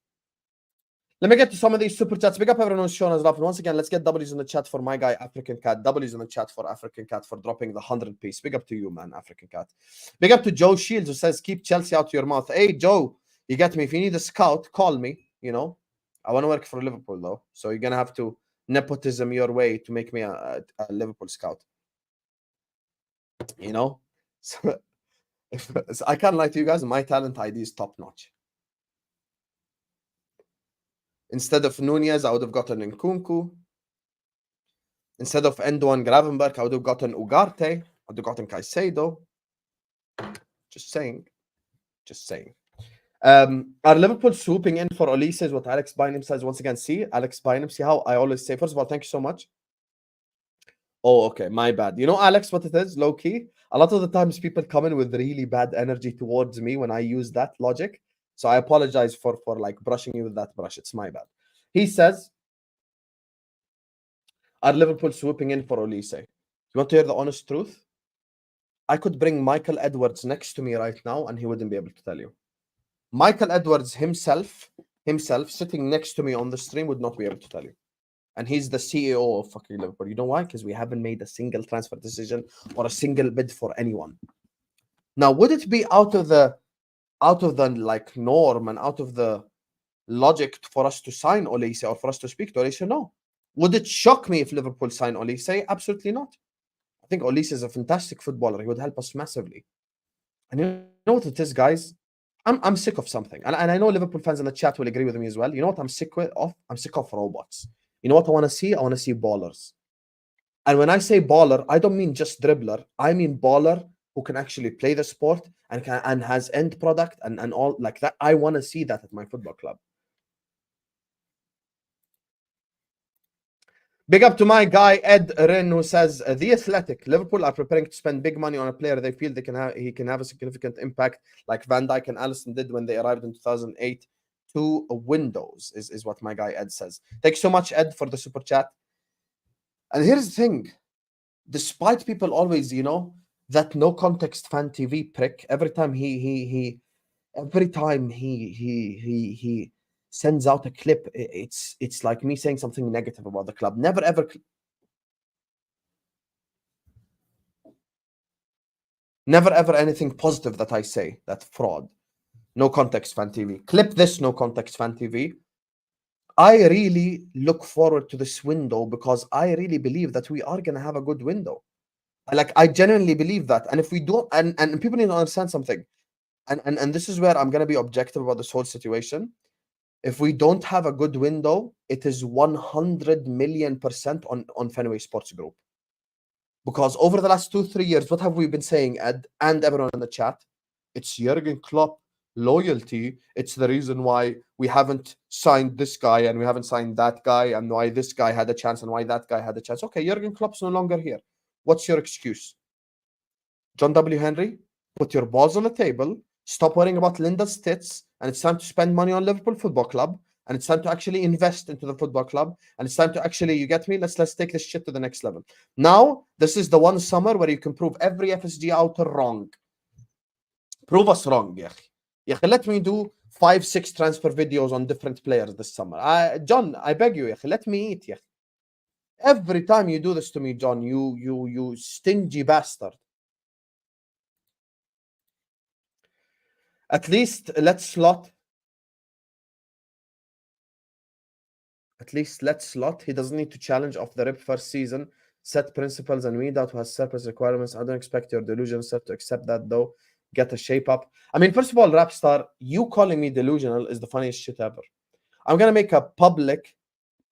Speaker 1: Let me get to some of these super chats. Big up everyone who's showing us love. And once again, let's get W's in the chat for my guy, African Cat. W's in the chat for African Cat for dropping the 100 piece. Big up to you, man, African Cat. Big up to Joe Shields, who says, keep Chelsea out your mouth. Hey, Joe, you get me. If you need a scout, call me. I want to work for Liverpool, though. So you're going to have to nepotism your way to make me a Liverpool scout. So I can't lie to you guys. My talent ID is top notch. Instead of Nunez, I would have gotten Nkunku. Instead of Endo and Gravenberg, I would have gotten Ugarte. I would have gotten Caicedo. Just saying. Are Liverpool swooping in for Olise is what Alex Bynum says once again. See, Alex Bynum, see how I always say, first of all, thank you so much. Oh, okay, my bad. You know, Alex, what it is, low key? A lot of the times people come in with really bad energy towards me when I use that logic. So I apologize for like brushing you with that brush. It's my bad. He says, are Liverpool swooping in for Olise? You want to hear the honest truth? I could bring Michael Edwards next to me right now and he wouldn't be able to tell you. Michael Edwards himself sitting next to me on the stream would not be able to tell you. And he's the CEO of fucking Liverpool. You know why? Because we haven't made a single transfer decision or a single bid for anyone. Now, would it be out of the like norm and out of the logic for us to sign Olise or for us to speak to Olise? No. Would it shock me if Liverpool sign Olise? Absolutely not. I think Olise is a fantastic footballer. He would help us massively. And you know what it is, guys? I'm sick of something. And I know Liverpool fans in the chat will agree with me as well. You know what I'm sick of? I'm sick of robots. You know what I want to see? I want to see ballers. And when I say baller, I don't mean just dribbler. I mean baller who can actually play the sport and has end product and all like that. I want to see that at my football club. Big up to my guy Ed Ren, who says The Athletic, Liverpool are preparing to spend big money on a player they feel he can have a significant impact, like Van Dijk and Alisson did when they arrived in 2008. Two windows is what my guy Ed says. Thank you so much, Ed, for the super chat. And here's the thing: despite people always, you know, that no context fan TV prick, every time he sends out a clip, it's like me saying something negative about the club. Never ever anything positive that I say. That's fraud. No context fan TV. Clip this, no context fan TV. I really look forward to this window because I really believe that we are going to have a good window. Like, I genuinely believe that. And if we don't, and people need to understand something, and this is where I'm going to be objective about this whole situation. If we don't have a good window, it is 100 million% on Fenway Sports Group. Because over the last 2-3 years, what have we been saying, Ed, and everyone in the chat? It's Jurgen Klopp loyalty. It's the reason why we haven't signed this guy and we haven't signed that guy, and why this guy had a chance and why that guy had a chance. Okay, Jurgen Klopp's no longer here. What's your excuse? John W. Henry, put your balls on the table. Stop worrying about Linda's tits, and it's time to spend money on Liverpool Football Club, and it's time to actually invest into the football club, and it's time to actually, you get me? Let's take this shit to the next level. Now, this is the one summer where you can prove every FSG outer wrong. Prove us wrong, yeah. Let me do 5-6 transfer videos on different players this summer. John, I beg you, let me eat, yeah. Every time you do this to me, John, you stingy bastard. At least let Slot. He doesn't need to challenge off the rip first season. Set principles and weed out who has surplus requirements. I don't expect your delusional self to accept that, though. Get a shape up. I mean, first of all, Rapstar, you calling me delusional is the funniest shit ever. I'm gonna make a public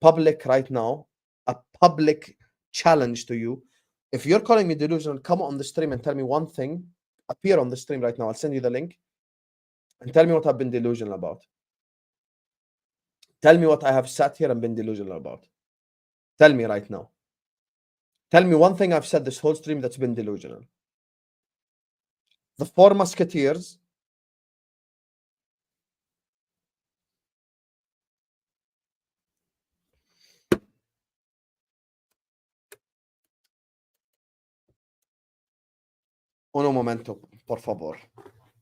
Speaker 1: right now, a public challenge to you. If you're calling me delusional, come on the stream and tell me one thing. Appear on the stream right now. I'll send you the link. And tell me what I've been delusional about. Tell me what I have sat here and been delusional about. Tell me right now. Tell me one thing I've said this whole stream that's been delusional. The Four Musketeers. Uno momento, por favor.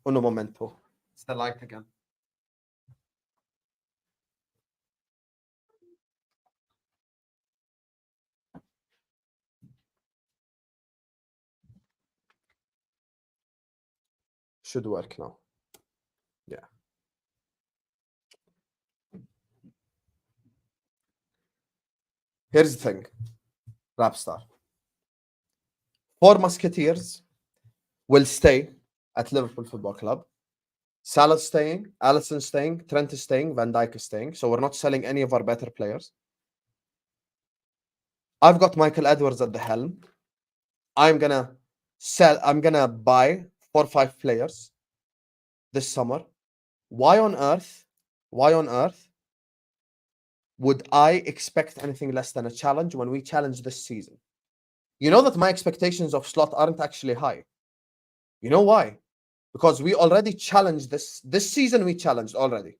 Speaker 1: Uno momento. It's the light again. Should work now. Yeah. Here's the thing, Rapstar. Four Musketeers will stay at Liverpool Football Club. Salah's staying, Alisson's staying, Trent is staying, Van Dijk is staying. So we're not selling any of our better players. I've got Michael Edwards at the helm. I'm gonna buy 4 or 5 players this summer. why on earth would I expect anything less than a challenge when we challenge this season? You know that my expectations of Slot aren't actually high. You know why? Because we already challenged this season. We challenged already.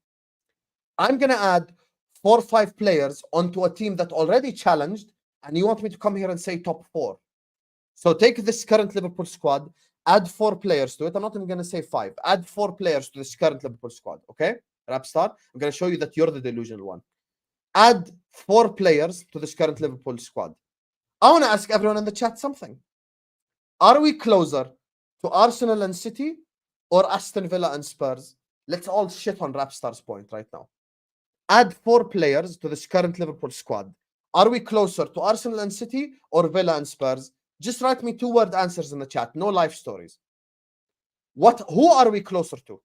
Speaker 1: I'm gonna add 4 or 5 players onto a team that already challenged, and you want me to come here and say top 4? So take this current Liverpool squad, add 4 players to it. I'm not even gonna say 5. Add 4 players to this current Liverpool squad. Okay, Rapstar. I'm gonna show you that you're the delusional one. Add 4 players to this current Liverpool squad. I want to ask everyone in the chat something. Are we closer to Arsenal and City or Aston Villa and Spurs? Let's all shit on Rapstar's point right now. Add 4 players to this current Liverpool squad. Are we closer to Arsenal and City or Villa and Spurs? Just write me 2-word answers in the chat. No life stories. Who are we closer to?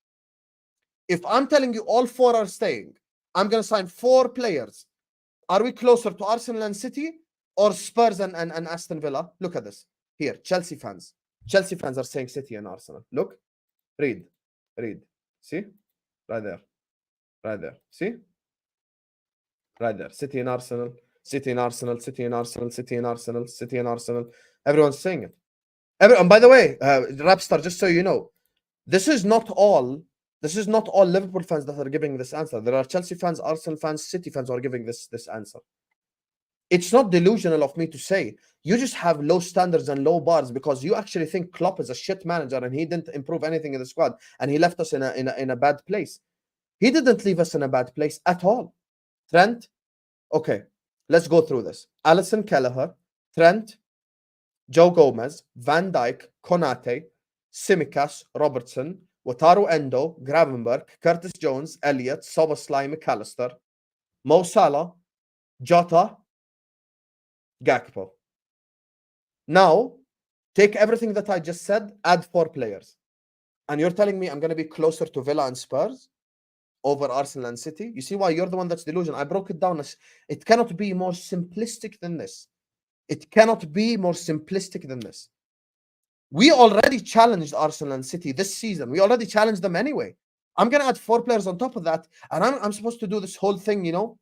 Speaker 1: If I'm telling you all 4 are staying, I'm going to sign 4 players. Are we closer to Arsenal and City or Spurs and Aston Villa? Look at this. Here, Chelsea fans. Chelsea fans are saying City and Arsenal. Look. Read. See? Right there. See? Right there. City and Arsenal. Everyone's saying it. And by the way, Rapstar, just so you know, this is not all Liverpool fans that are giving this answer. There are Chelsea fans, Arsenal fans, City fans who are giving this answer. It's not delusional of me to say. You just have low standards and low bars because you actually think Klopp is a shit manager and he didn't improve anything in the squad and he left us in a bad place. He didn't leave us in a bad place at all. Trent, okay, let's go through this. Alisson, Kelleher, Trent, Joe Gomez, Van Dijk, Konate, Tsimikas, Robertson, Wataru Endo, Gravenberg, Curtis Jones, Elliott, Szoboszlai, McAllister, Mo Salah, Jota, Gakpo. Now, take everything that I just said, add 4 players. And you're telling me I'm going to be closer to Villa and Spurs over Arsenal and City? You see why you're the one that's delusional? I broke it down. It cannot be more simplistic than this. We already challenged Arsenal and City this season. We already challenged them anyway. I'm going to add 4 players on top of that. And I'm supposed to do this whole thing, you know?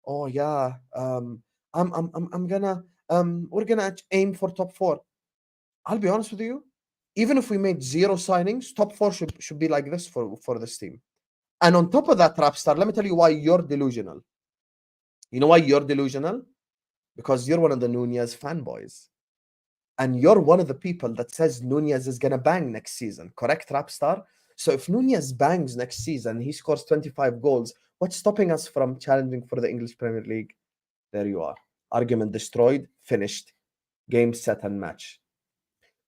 Speaker 1: Oh, yeah. We're gonna aim for top 4. I'll be honest with you. Even if we made 0 signings, top 4 should be like this for this team. And on top of that, Rapstar, let me tell you why you're delusional. You know why you're delusional? Because you're one of the Nunez fanboys. And you're one of the people that says Nunez is gonna bang next season. Correct, Rapstar? So if Nunez bangs next season, he scores 25 goals, what's stopping us from challenging for the English Premier League? There you are. Argument destroyed, finished. Game, set, and match.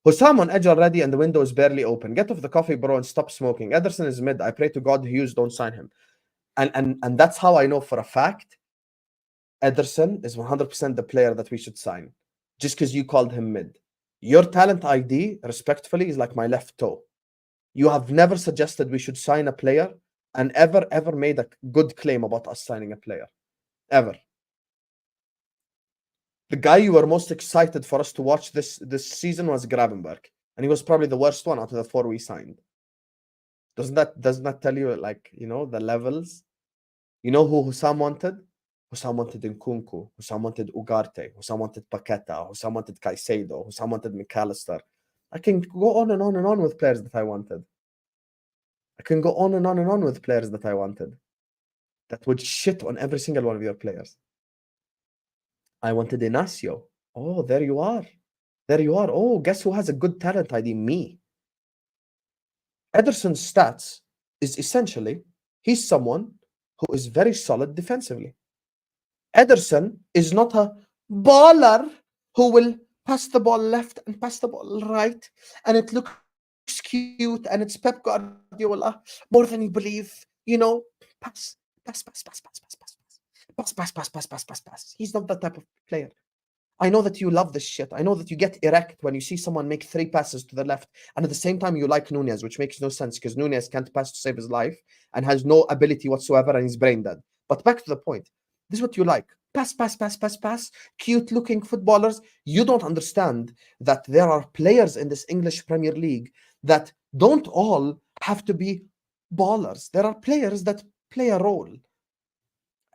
Speaker 1: Hussam on edge already and the window is barely open. Get off the coffee, bro, and stop smoking. Ederson is mid. I pray to God Hughes don't sign him. And that's how I know for a fact Ederson is 100% the player that we should sign. Just because you called him mid. Your talent ID, respectfully, is like my left toe. You have never suggested we should sign a player and ever made a good claim about us signing a player. Ever. The guy you were most excited for us to watch this season was Gravenberg. And he was probably the worst one out of the 4 we signed. Doesn't that tell you, like, you know, the levels? You know who Hussam wanted? Hussam wanted Nkunku. Hussam wanted Ugarte. Hussam wanted Paqueta. Hussam wanted Caicedo. Hussam wanted McAllister. I can go on and on and on with players that I wanted. That would shit on every single one of your players. I wanted Inacio. Oh, there you are. Oh, guess who has a good talent ID? Me. Ederson's stats is essentially, he's someone who is very solid defensively. Ederson is not a baller who will pass the ball left and pass the ball right, and it looks cute, and it's Pep Guardiola more than you believe. You know, pass. He's not that type of player. I know that you love this shit. I know that you get erect when you see someone make 3 passes to the left, and at the same time you like Nunez, which makes no sense because Nunez can't pass to save his life and has no ability whatsoever, and he's brain dead. But back to the point. This is what you like. Pass. Cute looking footballers. You don't understand that there are players in this English Premier League that don't all have to be ballers. There are players that play a role.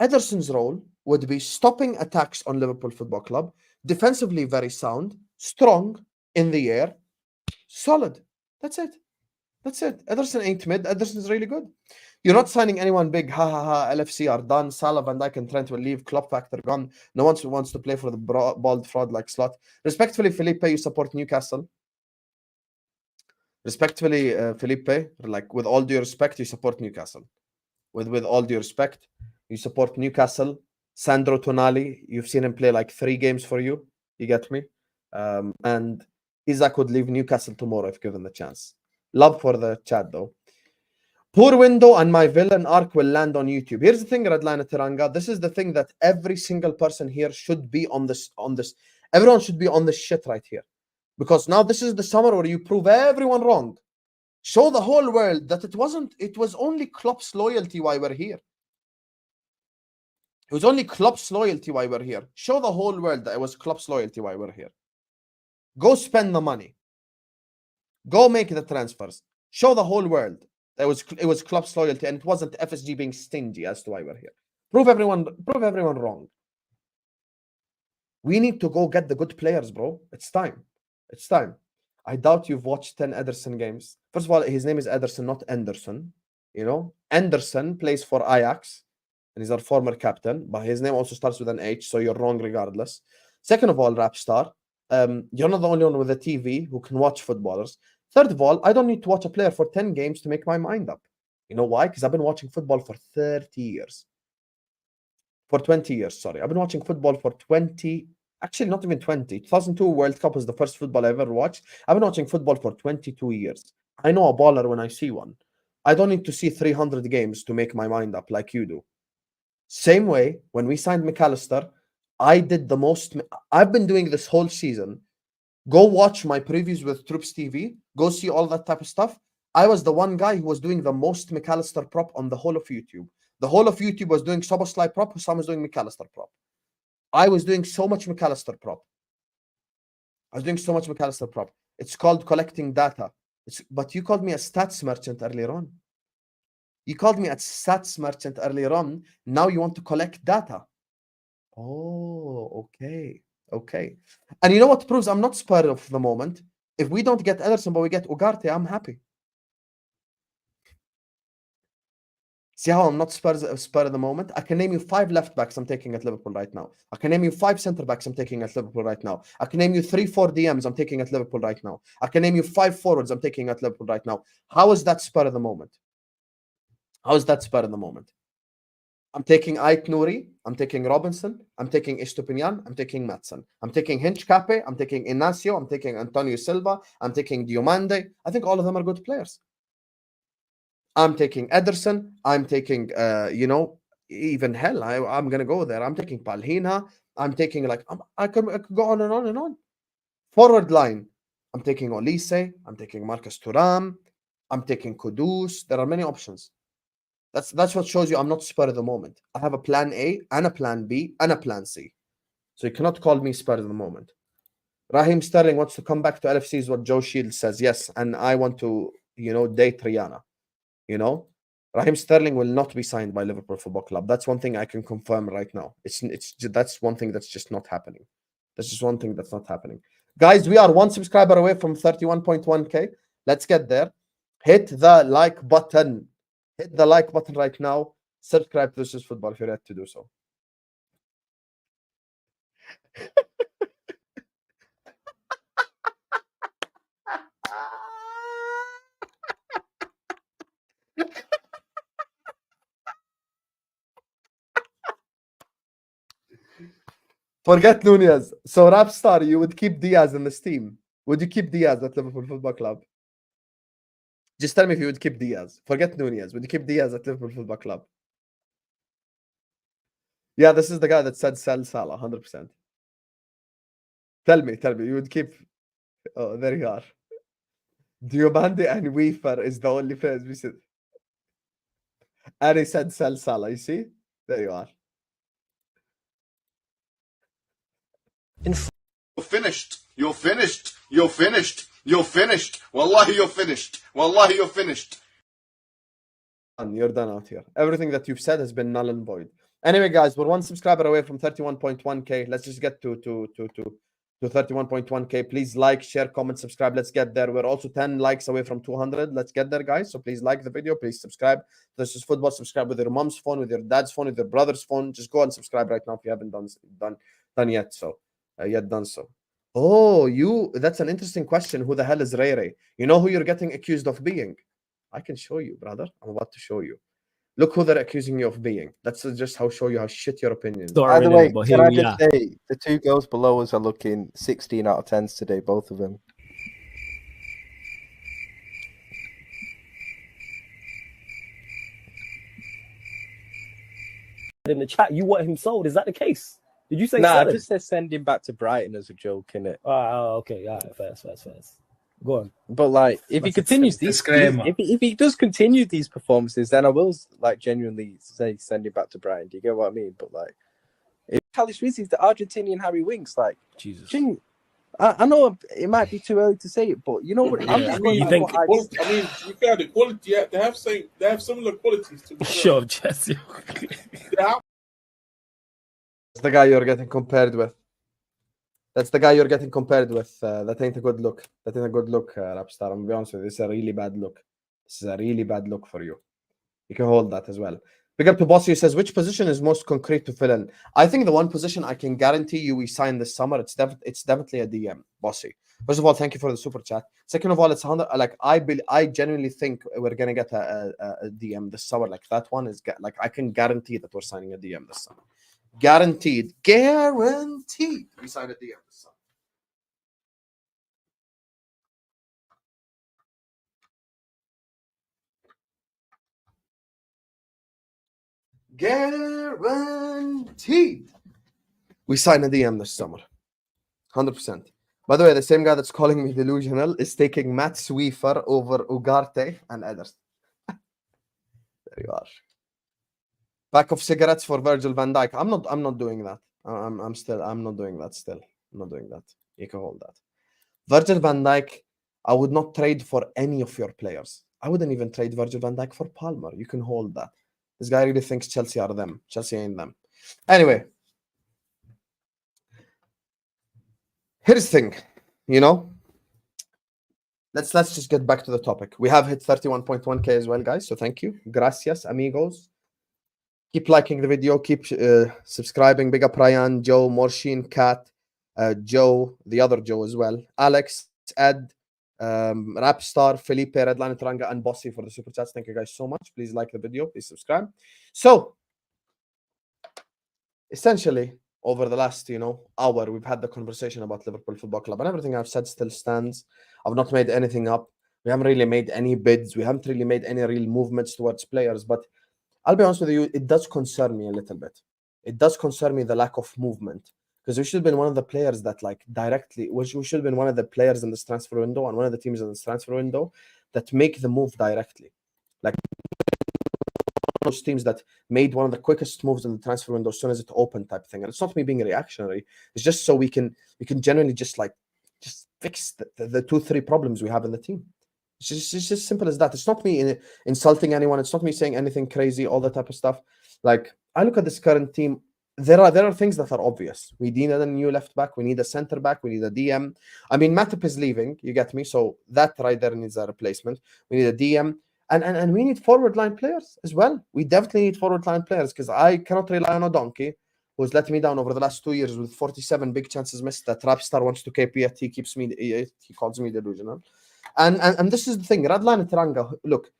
Speaker 1: Ederson's role would be stopping attacks on Liverpool Football Club, defensively very sound, strong, in the air, solid. That's it. That's it. Ederson ain't mid. Ederson's really good. You're not signing anyone big. Ha ha ha. LFC are done. Salah, Van Dijk, and Trent will leave. Klopp factor gone. No one wants to play for the bald fraud like Slot. Respectfully, Felipe, you support Newcastle. Respectfully, Felipe, like with all due respect, you support Newcastle. With all due respect, you support Newcastle. Sandro Tonali, you've seen him play like 3 games for you. You get me? And Isaac would leave Newcastle tomorrow if given the chance. Love for the chat though. Poor window and my villain arc will land on YouTube. Here's the thing, Redline Tiranga. This is the thing that every single person here should be on this. Everyone should be on this shit right here. Because now this is the summer where you prove everyone wrong. Show the whole world that it was only Klopp's loyalty why we're here. It was only Klopp's loyalty why we're here. Show the whole world that it was Klopp's loyalty why we're here. Go spend the money. Go make the transfers. Show the whole world that it was Klopp's loyalty and it wasn't FSG being stingy as to why we're here. Prove everyone wrong. We need to go get the good players, bro. It's time. It's time. I doubt you've watched 10 Ederson games. First of all, his name is Ederson, not Anderson. You know, Anderson plays for Ajax, and he's our former captain, but his name also starts with an H, so you're wrong regardless. Second of all, Rapstar, you're not the only one with a TV who can watch footballers. Third of all, I don't need to watch a player for 10 games to make my mind up. You know why? Because I've been watching football for 30 years. For 20 years, sorry. I've been watching football for 20, actually not even 20. 2002 World Cup was the first football I ever watched. I've been watching football for 22 years. I know a baller when I see one. I don't need to see 300 games to make my mind up like you do. Same way, when we signed McAllister, I did the most. I've been doing this whole season. Go watch my previews with Troops TV. Go see all that type of stuff. I was the one guy who was doing the most McAllister prop on the whole of YouTube. The whole of YouTube was doing Soboslai prop, Hussam was doing McAllister prop. I was doing so much McAllister prop. It's called collecting data. But you called me a stats merchant earlier on. Now you want to collect data. Oh, okay. Okay. And you know what proves I'm not spurred of the moment? If we don't get Ederson, but we get Ugarte, I'm happy. See how I'm not spurred at the moment? I can name you 5 left backs I'm taking at Liverpool right now. I can name you 5 centre backs I'm taking at Liverpool right now. I can name you 3-4 DMs I'm taking at Liverpool right now. I can name you 5 forwards I'm taking at Liverpool right now. How is that spur of the moment? How is that spur of the moment? I'm taking Ait Nouri, I'm taking Robinson, I'm taking Istupinian, I'm taking Matson, I'm taking Hinchcape, I'm taking Inacio, I'm taking Antonio Silva, I'm taking Diomande. I think all of them are good players. I'm taking Ederson, I'm taking, you know, even hell, I'm going to go there. I'm taking Palhina, I'm taking like, I could go on and on and on. Forward line, I'm taking Olise, I'm taking Marcus Thuram, I'm taking Kudus. There are many options. That's what shows you I'm not spur of the moment. I have a plan A and a plan B and a plan C. So you cannot call me spur of the moment. Raheem Sterling wants to come back to LFC is what Joe Shields says. Yes, and I want to, you know, date Rihanna. You know, Raheem Sterling will not be signed by Liverpool Football Club. That's one thing I can confirm right now. That's one thing that's just not happening. That's just one thing that's not happening. Guys, we are 1 subscriber away from 31.1k. Let's get there. Hit the like button. Hit the like button right now. Subscribe to This Is Football if you're yet to do so. Forget Nunez. So Rapstar, you would keep Diaz in this team. Would you keep Diaz at Liverpool Football Club? Just tell me if you would keep Diaz. Forget Nunez. Would you keep Diaz at Liverpool Football Club? Yeah, this is the guy that said sell Salah, 100%. Tell me, you would keep... Oh, there you are. Diomande and Weaver is the only players we said. And he said sell Salah, you see? There you are.
Speaker 3: You're finished. You're finished. You're finished. You're finished. Wallahi, you're finished. Wallahi, you're finished.
Speaker 1: You're done out here. Everything that you've said has been null and void. Anyway, guys, we're one subscriber away from 31.1k. Let's just get to 31.1k. Please like, share, comment, subscribe. Let's get there. We're also 10 likes away from 200. Let's get there, guys. So please like the video. Please subscribe. This is football. Subscribe with your mom's phone, with your dad's phone, with your brother's phone. Just go and subscribe right now if you haven't done yet. So done so. Oh, that's an interesting question. Who the hell is Ray Ray? You know who you're getting accused of being? I can show you, brother. I'm about to show you. Look who they're accusing you of being. That's just show you how shit your opinion is.
Speaker 4: By the way,
Speaker 5: can I just say, the two girls below us are looking 16 out of 10s today, both of them.
Speaker 4: In the chat, you want him sold. Is that the case? Did you say
Speaker 5: Nah, I
Speaker 4: selling?
Speaker 5: just said send him back to Brighton as a joke, innit?
Speaker 4: Okay, all right, fast. Go on.
Speaker 5: But like, if he continues if he does continue these performances, then I will like genuinely say send him back to Brighton. Do you get what I mean? But like, if Calish is the Argentinian Harry Winks, like
Speaker 4: Jesus.
Speaker 5: I know it might be too early to say it, but you know what?
Speaker 6: I mean, to be fair, the quality they have similar qualities to.
Speaker 4: Sure, Jesse.
Speaker 6: Yeah.
Speaker 1: That's the guy you're getting compared with. That ain't a good look. That ain't a good look, Rapstar. I'm gonna be honest with you. This is a really bad look. This is a really bad look for you. You can hold that as well. Big up to Bossy, who says, which position is most concrete to fill in? I think the one position I can guarantee you we sign this summer, it's definitely a DM, Bossy. First of all, thank you for the super chat. Second of all, it's 100. Like I genuinely think we're gonna get a DM this summer. Like that one is like I can guarantee that we're signing a DM this summer. Guaranteed. We sign a DM this summer. Guaranteed. We sign a DM this summer. 100%. By the way, the same guy that's calling me delusional is taking Matt Sweefer over Ugarte and Ederson. There you are. Pack of cigarettes for Virgil van Dijk. I'm not doing that. I'm not doing that still. I'm not doing that. You can hold that. Virgil van Dijk, I would not trade for any of your players. I wouldn't even trade Virgil van Dijk for Palmer. You can hold that. This guy really thinks Chelsea are them. Chelsea ain't them. Anyway. Here's the thing, let's just get back to the topic. We have hit 31.1k as well, guys. So thank you. Gracias, amigos. Keep liking the video. Keep subscribing. Big up Ryan, Joe, Morshin, Kat, Joe, the other Joe as well. Alex, Ed, Rapstar, Felipe, Redline Taranga, and Bossy for the super chats. Thank you guys so much. Please like the video. Please subscribe. So, essentially, over the last, hour, we've had the conversation about Liverpool Football Club, and everything I've said still stands. I've not made anything up. We haven't really made any bids. We haven't really made any real movements towards players, but I'll be honest with you, it does concern me a little bit. It does concern me the lack of movement, because we should have been one of the players that we should have been one of the players in this transfer window and one of the teams in this transfer window that make the move directly. Like those teams that made one of the quickest moves in the transfer window as soon as it opened type thing. And it's not me being reactionary. It's just so we can genuinely just fix the 2-3 problems we have in the team. It's just simple as that. It's not me insulting anyone. It's not me saying anything crazy, all that type of stuff. Like, I look at this current team. There are things that are obvious. We need a new left back. We need a center back. We need a DM. I mean, Matip is leaving. You get me? So that right there needs a replacement. We need a DM. And we need forward line players as well. We definitely need forward line players, because I cannot rely on a donkey who's let me down over the last 2 years with 47 big chances missed. That Rapstar wants to KP it. He calls me delusional. And this is the thing. Redline and Taranga, look,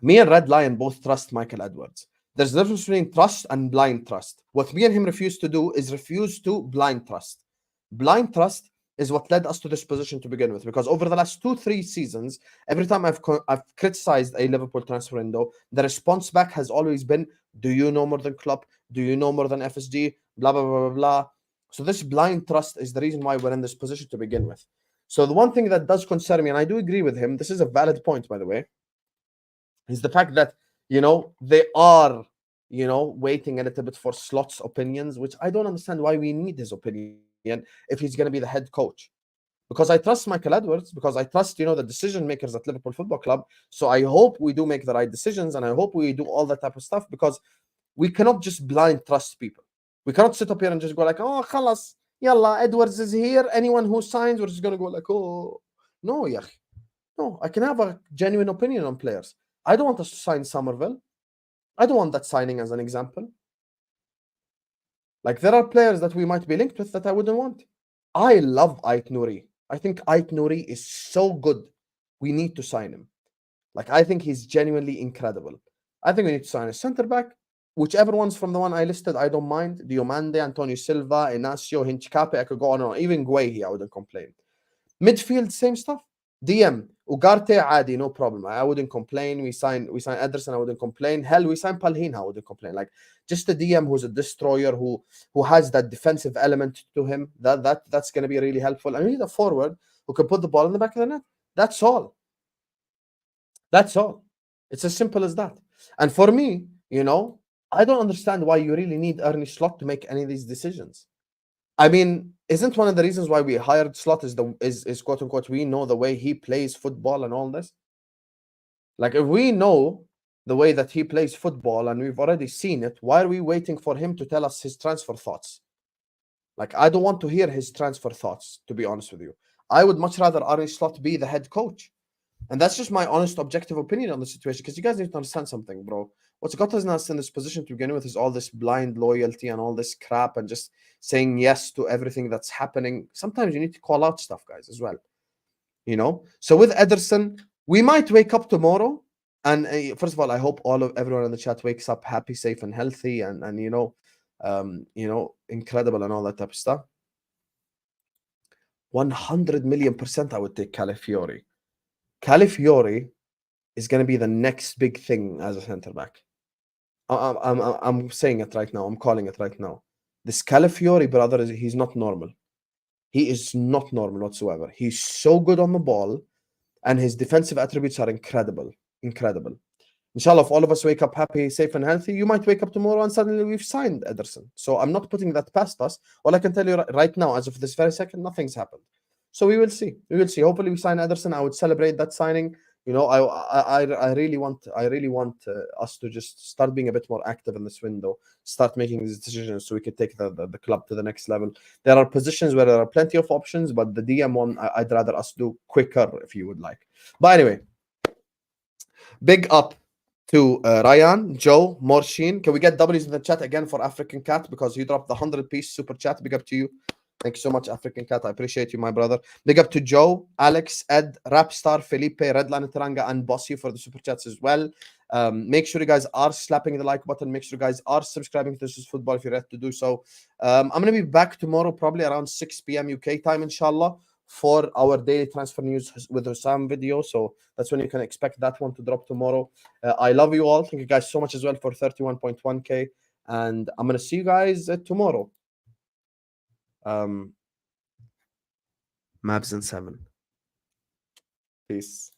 Speaker 1: me and Red Lion both trust Michael Edwards. There's a difference between trust and blind trust. What me and him refuse to do is refuse to blind trust. Blind trust is what led us to this position to begin with, because over the last 2-3 seasons, every time I've criticized a Liverpool transfer window, the response back has always been, do you know more than Klopp? Do you know more than FSG? Blah, blah, blah, blah, blah. So this blind trust is the reason why we're in this position to begin with. So the one thing that does concern me, and I do agree with him, this is a valid point, by the way, is the fact that, they are, waiting a little bit for Slot's opinions, which I don't understand why we need his opinion if he's going to be the head coach. because I trust Michael Edwards, because I trust, the decision makers at Liverpool Football Club. So I hope we do make the right decisions, and I hope we do all that type of stuff, because we cannot just blind trust people. We cannot sit up here and just go like, oh, khalas, yalla, Edwards is here. Anyone who signs, we're just going to go like, oh, no, yeah. No, I can have a genuine opinion on players. I don't want us to sign Somerville. I don't want that signing as an example. Like, there are players that we might be linked with that I wouldn't want. I love Ait Nouri. I think Ait Nouri is so good. We need to sign him. Like, I think he's genuinely incredible. I think we need to sign a centre-back. Whichever one's from the one I listed, I don't mind. Diomande, Antonio Silva, Inacio, Hinchkape, I could go on and on. Even Guehi, I wouldn't complain. Midfield, same stuff. DM, Ugarte, Adi, no problem. I wouldn't complain. We sign Ederson, I wouldn't complain. Hell, we sign Palhin, I wouldn't complain. Like, just a DM who's a destroyer, who has that defensive element to him. That's going to be really helpful. And we need a forward who can put the ball in the back of the net. That's all. That's all. It's as simple as that. And for me, I don't understand why you really need Arne Slot to make any of these decisions. I mean, isn't one of the reasons why we hired Slot is quote unquote, we know the way he plays football and all this? Like, if we know the way that he plays football and we've already seen it, why are we waiting for him to tell us his transfer thoughts? Like, I don't want to hear his transfer thoughts, to be honest with you. I would much rather Arne Slot be the head coach. And that's just my honest, objective opinion on the situation, because you guys need to understand something, bro. What's got us in this position to begin with is all this blind loyalty and all this crap and just saying yes to everything that's happening. Sometimes you need to call out stuff, guys, as well. So with Ederson, we might wake up tomorrow. And first of all, I hope everyone in the chat wakes up happy, safe, and healthy, and incredible and all that type of stuff. 100 million% I would take Calafiori. Calafiori is going to be the next big thing as a centre-back. I'm saying it right now. I'm calling it right now. This Calafiori brother, he's not normal. He is not normal whatsoever. He's so good on the ball, and his defensive attributes are incredible. Incredible. Inshallah, if all of us wake up happy, safe, and healthy, you might wake up tomorrow and suddenly we've signed Ederson. So I'm not putting that past us. All I can tell you right now, as of this very second, nothing's happened. So we will see. We will see. Hopefully we sign Ederson. I would celebrate that signing. I really want us to just start being a bit more active in this window, start making these decisions so we can take the club to the next level. There are positions where there are plenty of options, but the DM one, I'd rather us do quicker, if you would like. But anyway, big up to Ryan, Joe, Morshin. Can we get W's in the chat again for African Cat, because he dropped the 100-piece super chat? Big up to you. Thank you so much, African Cat. I appreciate you, my brother. Big up to Joe, Alex, Ed, Rapstar, Felipe, Redline Taranga, and Bossy for the super chats as well. Make sure you guys are slapping the like button. Make sure you guys are subscribing to This Is Football if you're ready to do so. I'm going to be back tomorrow, probably around 6 p.m. UK time, inshallah, for our daily transfer news with Hussam video. So that's when you can expect that one to drop tomorrow. I love you all. Thank you guys so much as well for 31.1K. And I'm going to see you guys tomorrow. Mavs in 7. Peace.